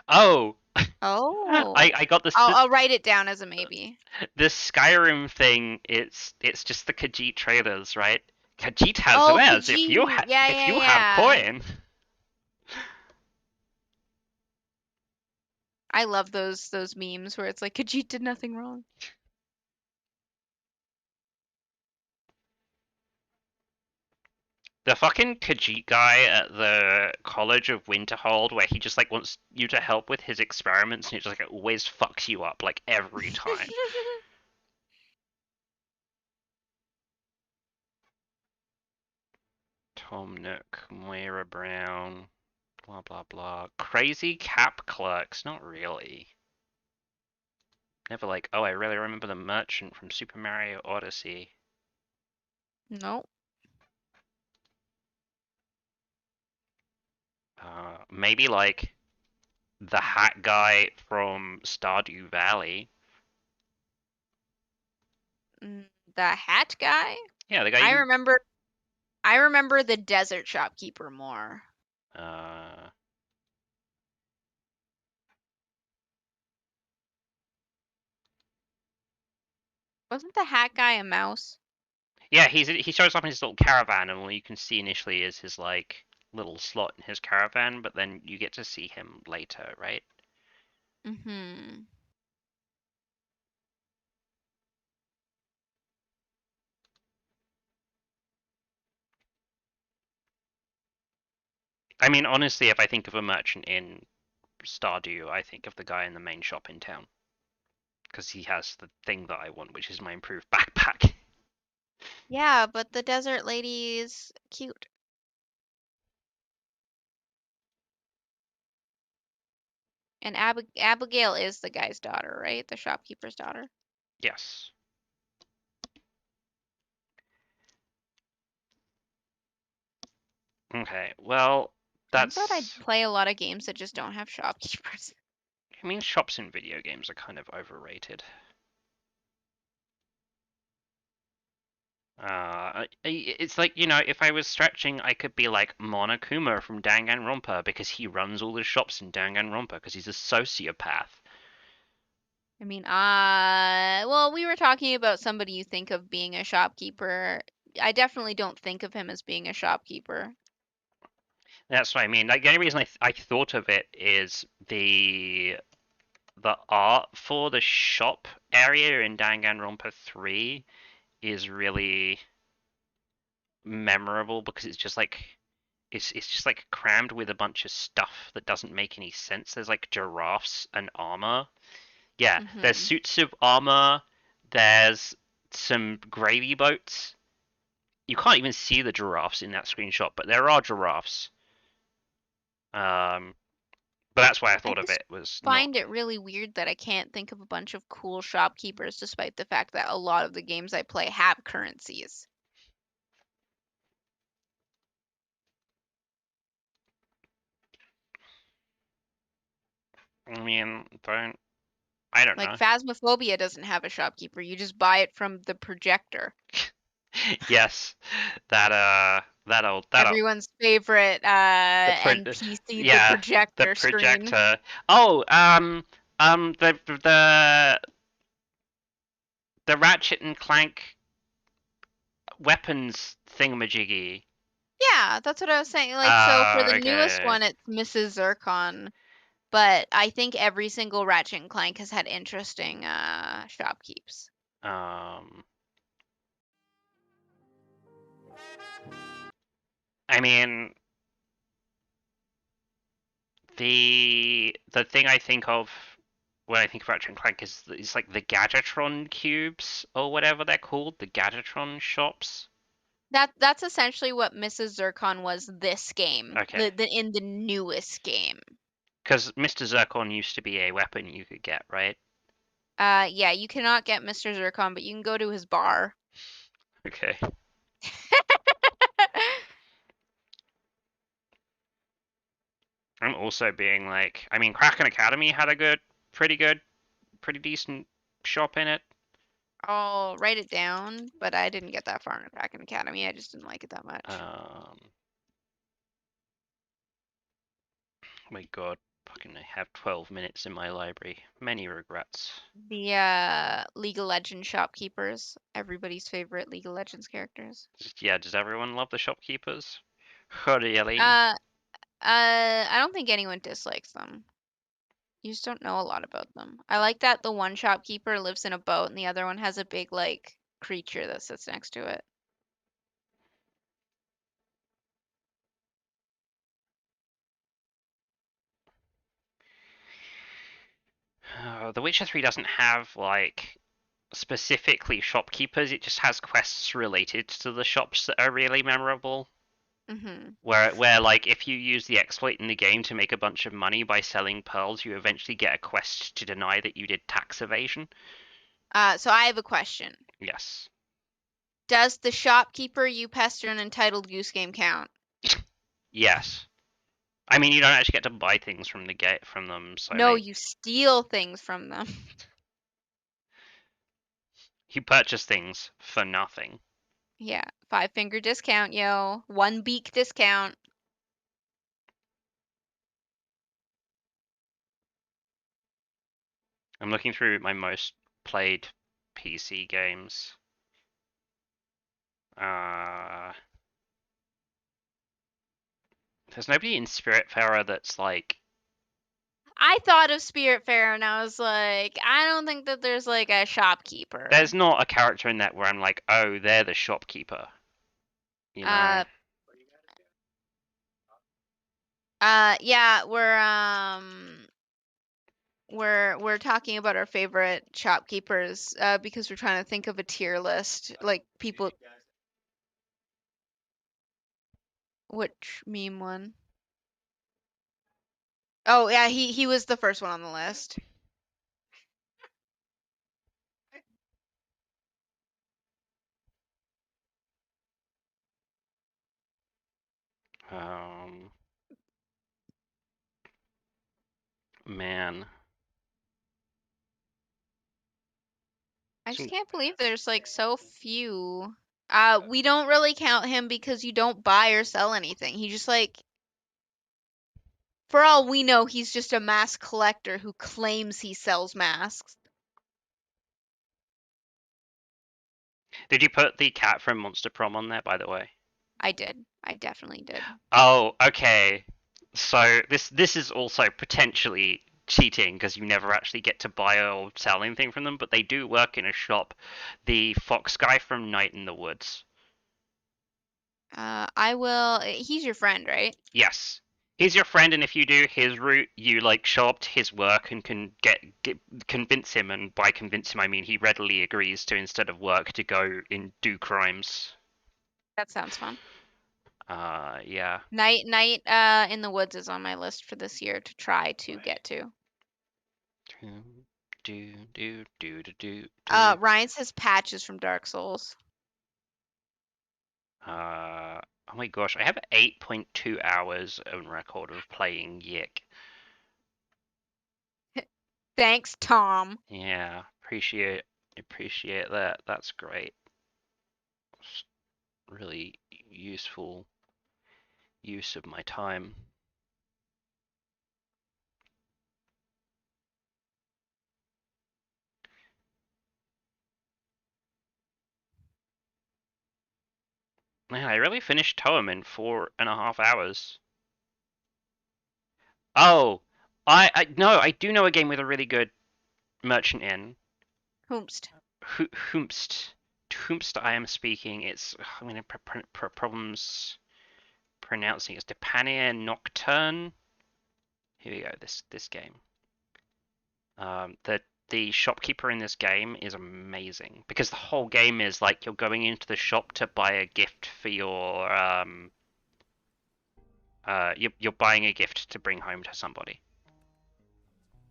Oh! Oh. I got this. I'll write it down as a maybe. This Skyrim thing, it's just the Khajiit traders, right? Khajiit has Oh, wares if you Khajiit. Yeah, if you yeah. have coin. I love those memes where it's like Khajiit did nothing wrong. The fucking Khajiit guy at the College of Winterhold, where he just like wants you to help with his experiments, and he just like always fucks you up like every time. Tom Nook, Moira Brown, blah blah blah. Crazy Cap Clerks, not really. Never like, oh, I really remember the merchant from Super Mario Odyssey. Nope. Maybe like the hat guy from Stardew Valley. The hat guy? Yeah, the guy. I remember the desert shopkeeper more. Wasn't the hat guy a mouse? Yeah, he shows up in his little caravan, and all you can see initially is his like little slot in his caravan, but then you get to see him later, right? Mm-hmm. I mean, honestly, if I think of a merchant in Stardew, I think of the guy in the main shop in town. Because he has the thing that I want, which is my improved backpack. Yeah, but the desert lady's cute. And Abigail is the guy's daughter, right? The shopkeeper's daughter. Yes. Okay, well, that's... I thought I'd play a lot of games that just don't have shopkeepers. I mean, shops in video games are kind of overrated. It's like, you know, if I was stretching, I could be like Monokuma from Danganronpa because he runs all the shops in Danganronpa because he's a sociopath. I mean, well, we were talking about somebody you think of being a shopkeeper. I definitely don't think of him as being a shopkeeper. That's what I mean. Like, the only reason I thought of it is the art for the shop area in Danganronpa 3 is really memorable because it's just like it's just like crammed with a bunch of stuff that doesn't make any sense. There's like giraffes and armor. Yeah, there's suits of armor. There's some gravy boats. You can't even see the giraffes in that screenshot, but there are giraffes. But that's why I thought of it was find it really weird that I can't think of a bunch of cool shopkeepers despite the fact that a lot of the games I play have currencies. I mean, I don't know. Like Phasmophobia doesn't have a shopkeeper. You just buy it from the projector. Yes, that everyone's favorite NPC, yeah, the projector the projector. screen. Oh, the Ratchet and Clank weapons thingamajiggy. Yeah, that's what I was saying. Like, so for the newest one, it's Mrs. Zircon. but I think every single Ratchet and Clank has had interesting shopkeepers. I mean, the thing I think of when I think of Ratchet and Clank is like the Gadgetron cubes or whatever they're called, the Gadgetron shops. That's essentially what Mrs. Zircon was this game, Okay. in the newest game. Because Mr. Zircon used to be a weapon you could get, right? Yeah, you cannot get Mr. Zircon, but you can go to his bar. Okay. I'm also being like, I mean, Kraken Academy had a pretty decent shop in it. I'll write it down, but I didn't get that far in Kraken Academy. I just didn't like it that much. Oh my god, fucking I have 12 minutes in my library. Many regrets. The League of Legends shopkeepers, everybody's favorite League of Legends characters. Yeah, does everyone love the shopkeepers? Really? I don't think anyone dislikes them. You just don't know a lot about them. I like that the one shopkeeper lives in a boat and the other one has a big like creature that sits next to it. The Witcher 3 doesn't have like specifically shopkeepers, it just has quests related to the shops that are really memorable. Mm-hmm. Where like if you use the exploit in the game to make a bunch of money by selling pearls, you eventually get a quest to deny that you did tax evasion. So I have a question. Yes. Does the shopkeeper you pester in Entitled Goose Game count? Yes. I mean, you don't actually get to buy things from them, so No, you steal things from them. you purchase things for nothing. Yeah, 5-finger discount, yo. 1 beak discount. I'm looking through my most played PC games. There's nobody in Spiritfarer that's like. I thought of Spiritfarer and I was like, I don't think that there's like a shopkeeper. There's not a character in that where I'm like, oh, they're the shopkeeper. You know. Yeah, we're talking about our favorite shopkeepers because we're trying to think of a tier list, like people. Which meme one? Oh yeah, he was the first one on the list. Man. I just can't believe there's like so few. We don't really count him because you don't buy or sell anything. He just like, for all we know, he's just a mask collector who claims he sells masks. Did you put the cat from Monster Prom on there, by the way? I did. I definitely did. Oh, okay. So this is also potentially cheating because you never actually get to buy or sell anything from them, but they do work in a shop. The fox guy from Night in the Woods. I will. He's your friend, right? Yes. He's your friend, and if you do his route, you like show up to his work and can convince him, and by convince him I mean he readily agrees to, instead of work, to go and do crimes. That sounds fun. Yeah. Night in the Woods is on my list for this year to try to get to. Ryan says patches from Dark Souls. Oh my gosh, I have 8.2 hours on record of playing Yik. Thanks, Tom. Yeah, appreciate that. That's great. It's really useful use of my time. Man, I really finished Toem in 4.5 hours. Oh, No, I do know a game with a really good merchant in. Whomst. Whomst I am speaking. It's I'm gonna problems pronouncing. It's Depania Nocturne. Here we go. This game. The shopkeeper in this game is amazing because the whole game is like you're going into the shop to buy a gift for your you're buying a gift to bring home to somebody.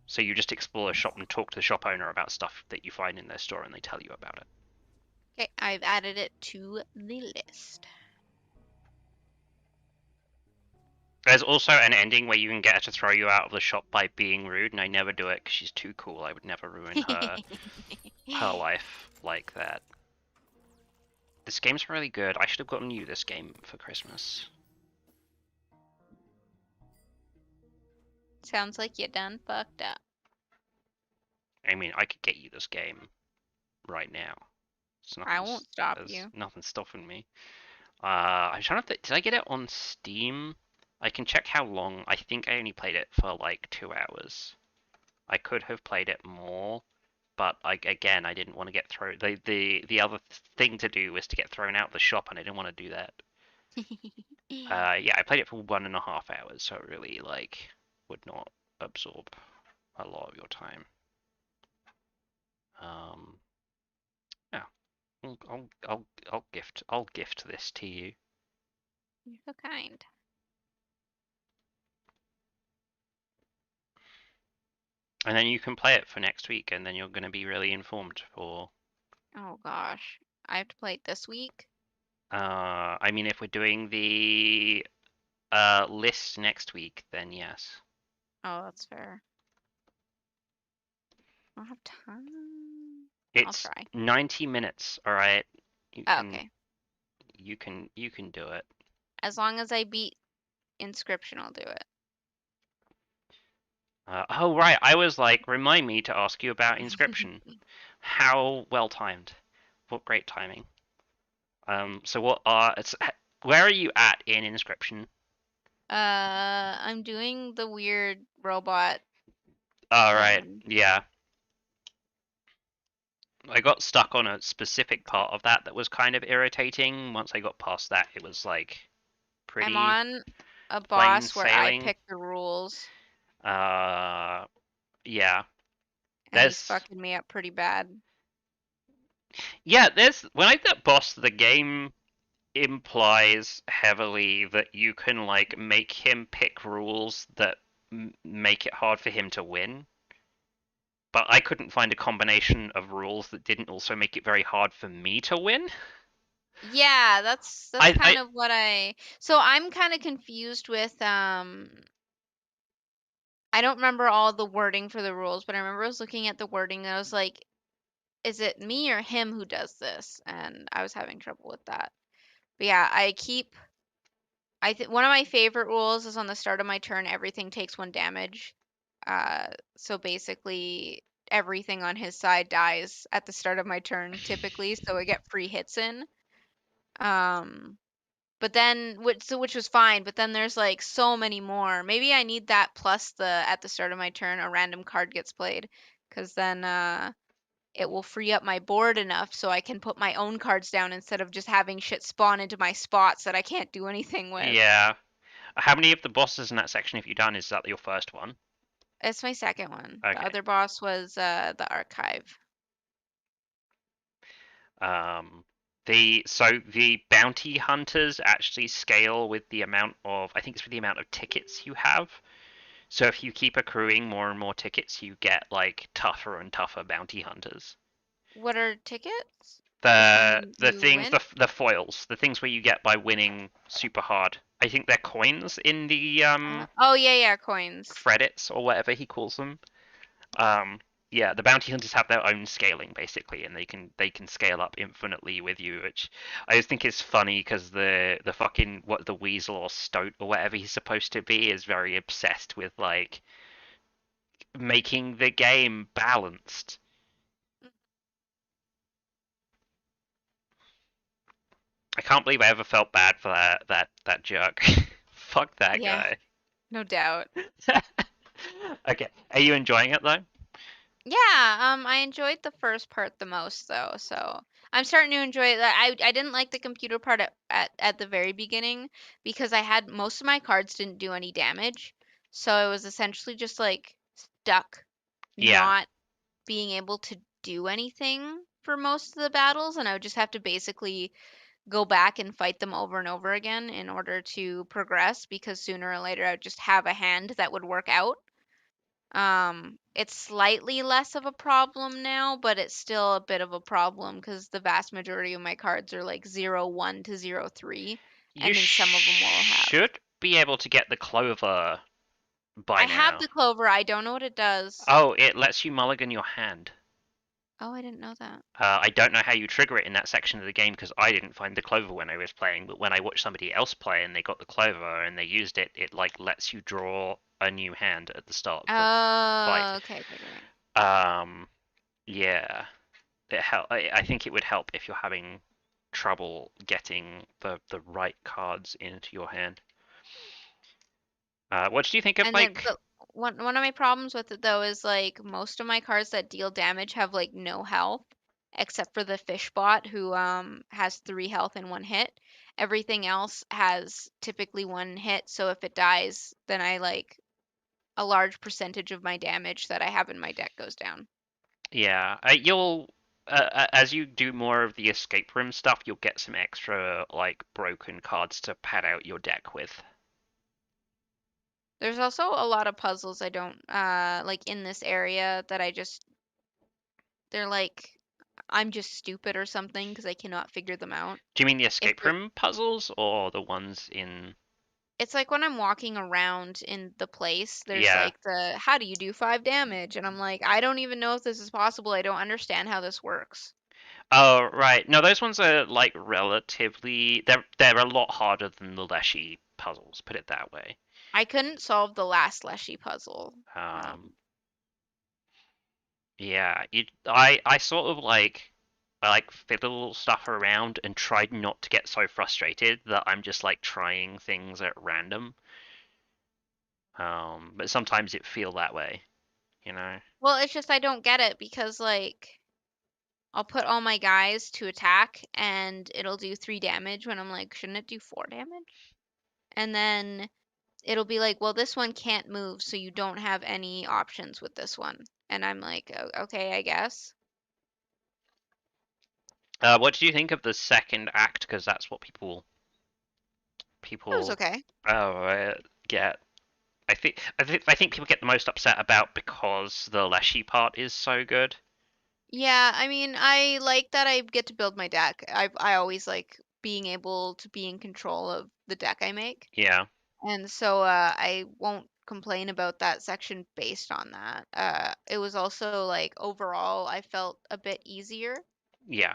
So you just explore a shop and talk to the shop owner about stuff that you find in their store, and they tell you about it. Okay, I've added it to the list. There's also an ending where you can get her to throw you out of the shop by being rude, and I never do it because she's too cool. I would never ruin her life like that. This game's really good. I should have gotten you this game for Christmas. Sounds like you done fucked up. I mean, I could get you this game right now. I won't stop there's you. nothing stopping me. I'm trying to think. Did I get it on Steam? I can check how long. I think I only played it for like 2 hours. I could have played it more, but again, I didn't want to get thrown. The other thing to do was to get thrown out of the shop, and I didn't want to do that. Yeah, I played it for 1.5 hours, so it really like would not absorb a lot of your time. Yeah, I'll gift this to you. You're so kind. And then you can play it for next week, and then you're going to be really informed for. Oh gosh, I have to play it this week. I mean, if we're doing the list next week, then yes. Oh, that's fair. I don't have time. It's I'll try. 90 minutes, all right. Okay. You can do it. As long as I beat Inscription, I'll do it. Oh right, I was like, remind me to ask you about Inscription. How well timed. What great timing. So where are you at in Inscription? I'm doing the weird robot. Oh right, yeah. I got stuck on a specific part of that was kind of irritating. Once I got past that, it was like pretty. I'm on a boss where I pick the rules. Yeah. And he's fucking me up pretty bad. Yeah, when I get boss, the game implies heavily that you can like make him pick rules that make it hard for him to win. But I couldn't find a combination of rules that didn't also make it very hard for me to win. Yeah, that's kind of what So I'm kind of confused with I don't remember all the wording for the rules, but I remember I was looking at the wording and I was like, is it me or him who does this? And I was having trouble with that. But yeah, one of my favorite rules is on the start of my turn, everything takes 1 damage. So basically everything on his side dies at the start of my turn typically, so I get free hits in. But then which was fine, but then there's like so many more. Maybe I need that plus at the start of my turn a random card gets played, because then it will free up my board enough so I can put my own cards down instead of just having shit spawn into my spots that I can't do anything with. Yeah. How many of the bosses in that section have you done? Is that your first one? It's my second one. Okay. The other boss was the archive. The bounty hunters actually scale with the amount of, I think it's with the amount of tickets you have. So if you keep accruing more and more tickets, you get like tougher and tougher bounty hunters. What are tickets? The foils, the things where you get by winning super hard. I think they're coins in the oh yeah, coins. Credits or whatever he calls them. Yeah, the bounty hunters have their own scaling basically, and they can scale up infinitely with you, which I just think is funny because the fucking the weasel or stoat or whatever he's supposed to be is very obsessed with like making the game balanced. I can't believe I ever felt bad for that jerk. Fuck that guy. No doubt. Okay. Are you enjoying it though? Yeah, I enjoyed the first part the most though, so I'm starting to enjoy it. I didn't like the computer part at the very beginning because I had most of my cards didn't do any damage. So I was essentially just like stuck Yeah. not being able to do anything for most of the battles, and I would just have to basically go back and fight them over and over again in order to progress because sooner or later I would just have a hand that would work out. It's slightly less of a problem now, but it's still a bit of a problem because the vast majority of my cards are like 0-1 to 0-3, You and then some of them will have. should be able to get the clover by I have now. the clover, I don't know what it does. Oh, it lets you mulligan your hand. Oh, I didn't know that. I don't know how you trigger it in that section of the game because I didn't find the clover when I was playing, but when I watched somebody else play and they got the clover and they used it, it like lets you draw a new hand at the start of the fight. Oh, okay, okay, okay. Yeah, I think it would help if you're having trouble getting the right cards into your hand. What do you think of And then, like? but one of my problems with it though is like most of my cards that deal damage have like no health, except for the fish bot who has 3 health in 1 hit. Everything else has typically 1 hit, so if it dies, then I like a large percentage of my damage that I have in my deck goes down. Yeah, you'll as you do more of the escape room stuff, you'll get some extra like broken cards to pad out your deck with. There's also a lot of puzzles I don't like in this area that they're like I'm just stupid or something because I cannot figure them out. Do you mean the If escape room puzzles or the ones in? It's like when I'm walking around in the place, there's Yeah. like how do you do 5 damage? And I'm like, I don't even know if this is possible. I don't understand how this works. Oh, right. No, those ones are like relatively they're a lot harder than the Leshy puzzles, put it that way. I couldn't solve the last Leshy puzzle. Um, yeah, I sort of like I like fiddle stuff around and tried not to get so frustrated that I'm just like trying things at random. But sometimes it feel that way, you know? Well, it's just I don't get it because like I'll put all my guys to attack and it'll do 3 damage when I'm like, shouldn't it do 4 damage? And then it'll be like, well, this one can't move, so you don't have any options with this one. And I'm like, okay, I guess. What do you think of the second act? Because that's what It was people okay. get. I think people get the most upset about because the Leshy part is so good. Yeah, I mean, I like that I get to build my deck. I always like being able to be in control of the deck I make. Yeah, And so I won't complain about that section based on that. It was also like overall I felt a bit easier. yeah.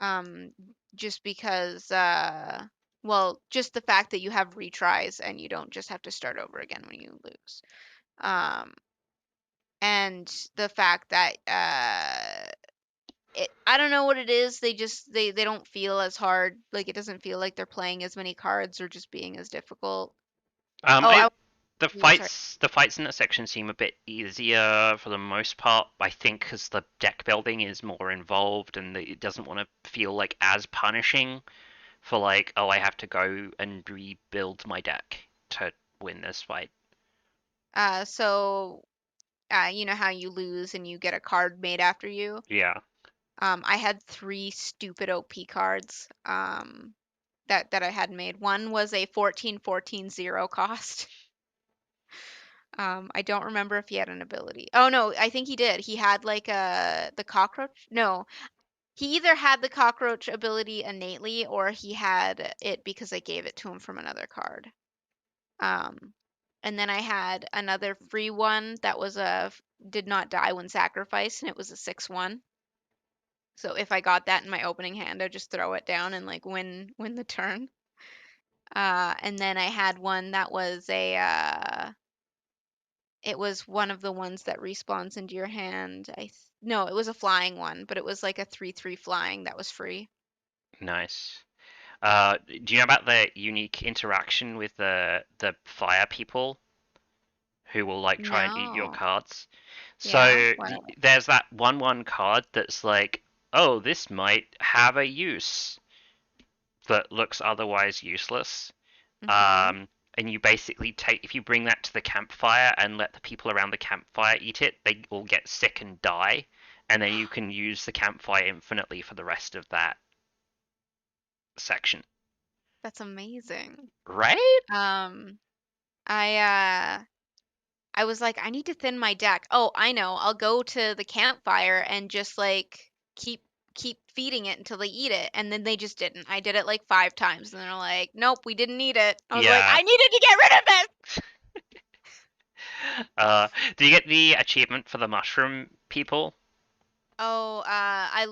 Um, just because well, just the fact that you have retries and you don't just have to start over again when you lose. Um, and the fact that I don't know what it is. They don't feel as hard. Like it doesn't feel like they're playing as many cards or just being as difficult. Oh, I I sorry. the fights in that section seem a bit easier for the most part. I think because the deck building is more involved and it doesn't want to feel like as punishing for like, oh, I have to go and rebuild my deck to win this fight. So you know how you lose and you get a card made after you. Yeah, I had 3 stupid OP cards. That I had made. One was a 14-14-0 cost. I don't remember if he had an ability. Oh no, I think he did. He had like the cockroach. No, he either had the cockroach ability innately or he had it because I gave it to him from another card. Um, and then I had another free one that was a did not die when sacrificed, and it was a 6/1. So if I got that in my opening hand, I'd just throw it down and like win the turn. And then I had one that was it was one of the ones that respawns into your hand. No, it was a flying one, but it was like a 3/3 flying that was free. nice. Do you know about the unique interaction with the fire people? who will like try and eat your No. cards. Yeah. So What? there's that 1/1 card that's like, oh, this might have a use that looks otherwise useless. Mm-hmm. And you basically take, if you bring that to the campfire and let the people around the campfire eat it, they all get sick and die, and then you can use the campfire infinitely for the rest of that section. That's amazing. Right? Um, I was like, I need to thin my deck. Oh, I know. I'll go to the campfire and just like keep feeding it until they eat it. And then they just didn't. I did it like 5 times and they're like, nope, we didn't need it. I was like, Yeah. I needed to get rid of this. Do you get the achievement for the mushroom people? Oh, I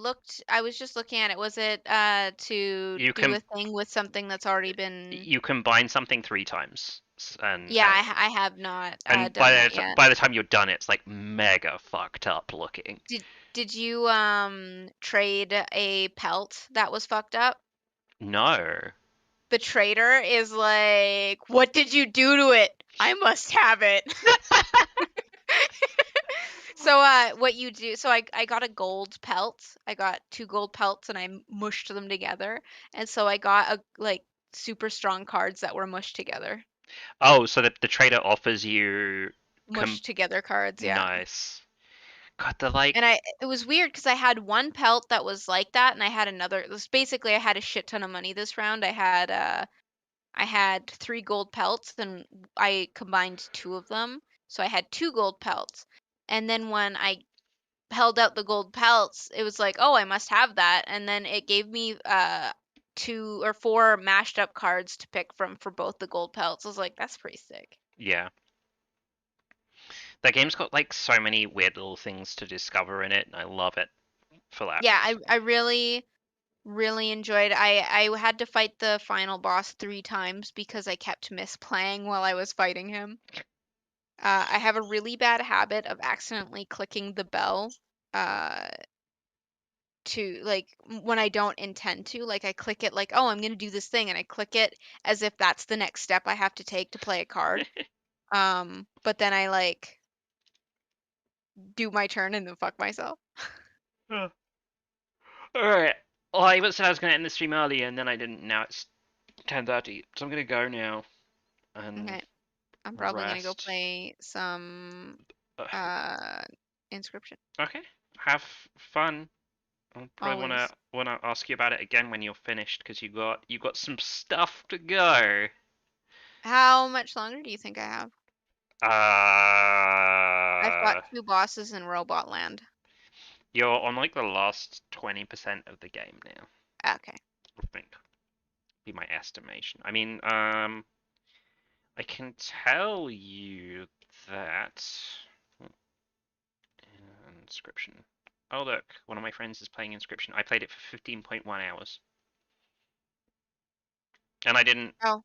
was just looking at it. Was it to You do can a thing with something that's already been. you combine something 3 times, Yeah, I have not and done that yet. by the time you're done, it's like mega fucked up looking. Did you trade a pelt that was fucked up? No. The trader is like, "What did you do to it? I must have it." So what you do, so I got a gold pelt. I got 2 gold pelts and I mushed them together. And so I got a like super strong cards that were mushed together. Oh, so the trader offers you Mushed together cards, yeah. nice. God, the like And it was weird because I had one pelt that was like that and I had another. It was basically I had a shit ton of money this round. I had 3 gold pelts and I combined 2 of them. So I had 2 gold pelts. And then when I held out the gold pelts, it was like, oh, I must have that. And then it gave me 2 or 4 mashed up cards to pick from for both the gold pelts. I was like, that's pretty sick. yeah. That game's got like so many weird little things to discover in it, and I love it for that. Yeah, I really enjoyed. I had to fight the final boss 3 times because I kept misplaying while I was fighting him. I have a really bad habit of accidentally clicking the bell uh, to like when I don't intend to. Like I click it like, oh, I'm gonna do this thing, and I click it as if that's the next step I have to take to play a card. But then I like do my turn and then fuck myself. All right. Well, I said I was going to end the stream earlier, and then I didn't. Now it's 10:30, so I'm going to go now and Okay, I'm probably gonna go rest. play some Uh, uh Inscription. okay. Have fun. I'll probably Always. wanna ask you about it again when you're finished, because you got some stuff to go. How much longer do you think I have? I've got Uh, 2 bosses in Robot Land. you're on like the last 20% of the game now. Okay. I think be my estimation. I mean, I can tell you that Inscription. Oh look, one of my friends is playing Inscription. I played it for 15.1 hours, and Oh,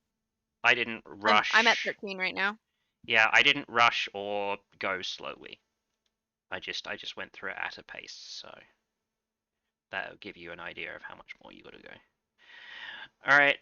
I didn't I'm at rush. 13 right now. Yeah, I didn't rush or go slowly. I just went through it at a pace, so that'll give you an idea of how much more you got to go. All right,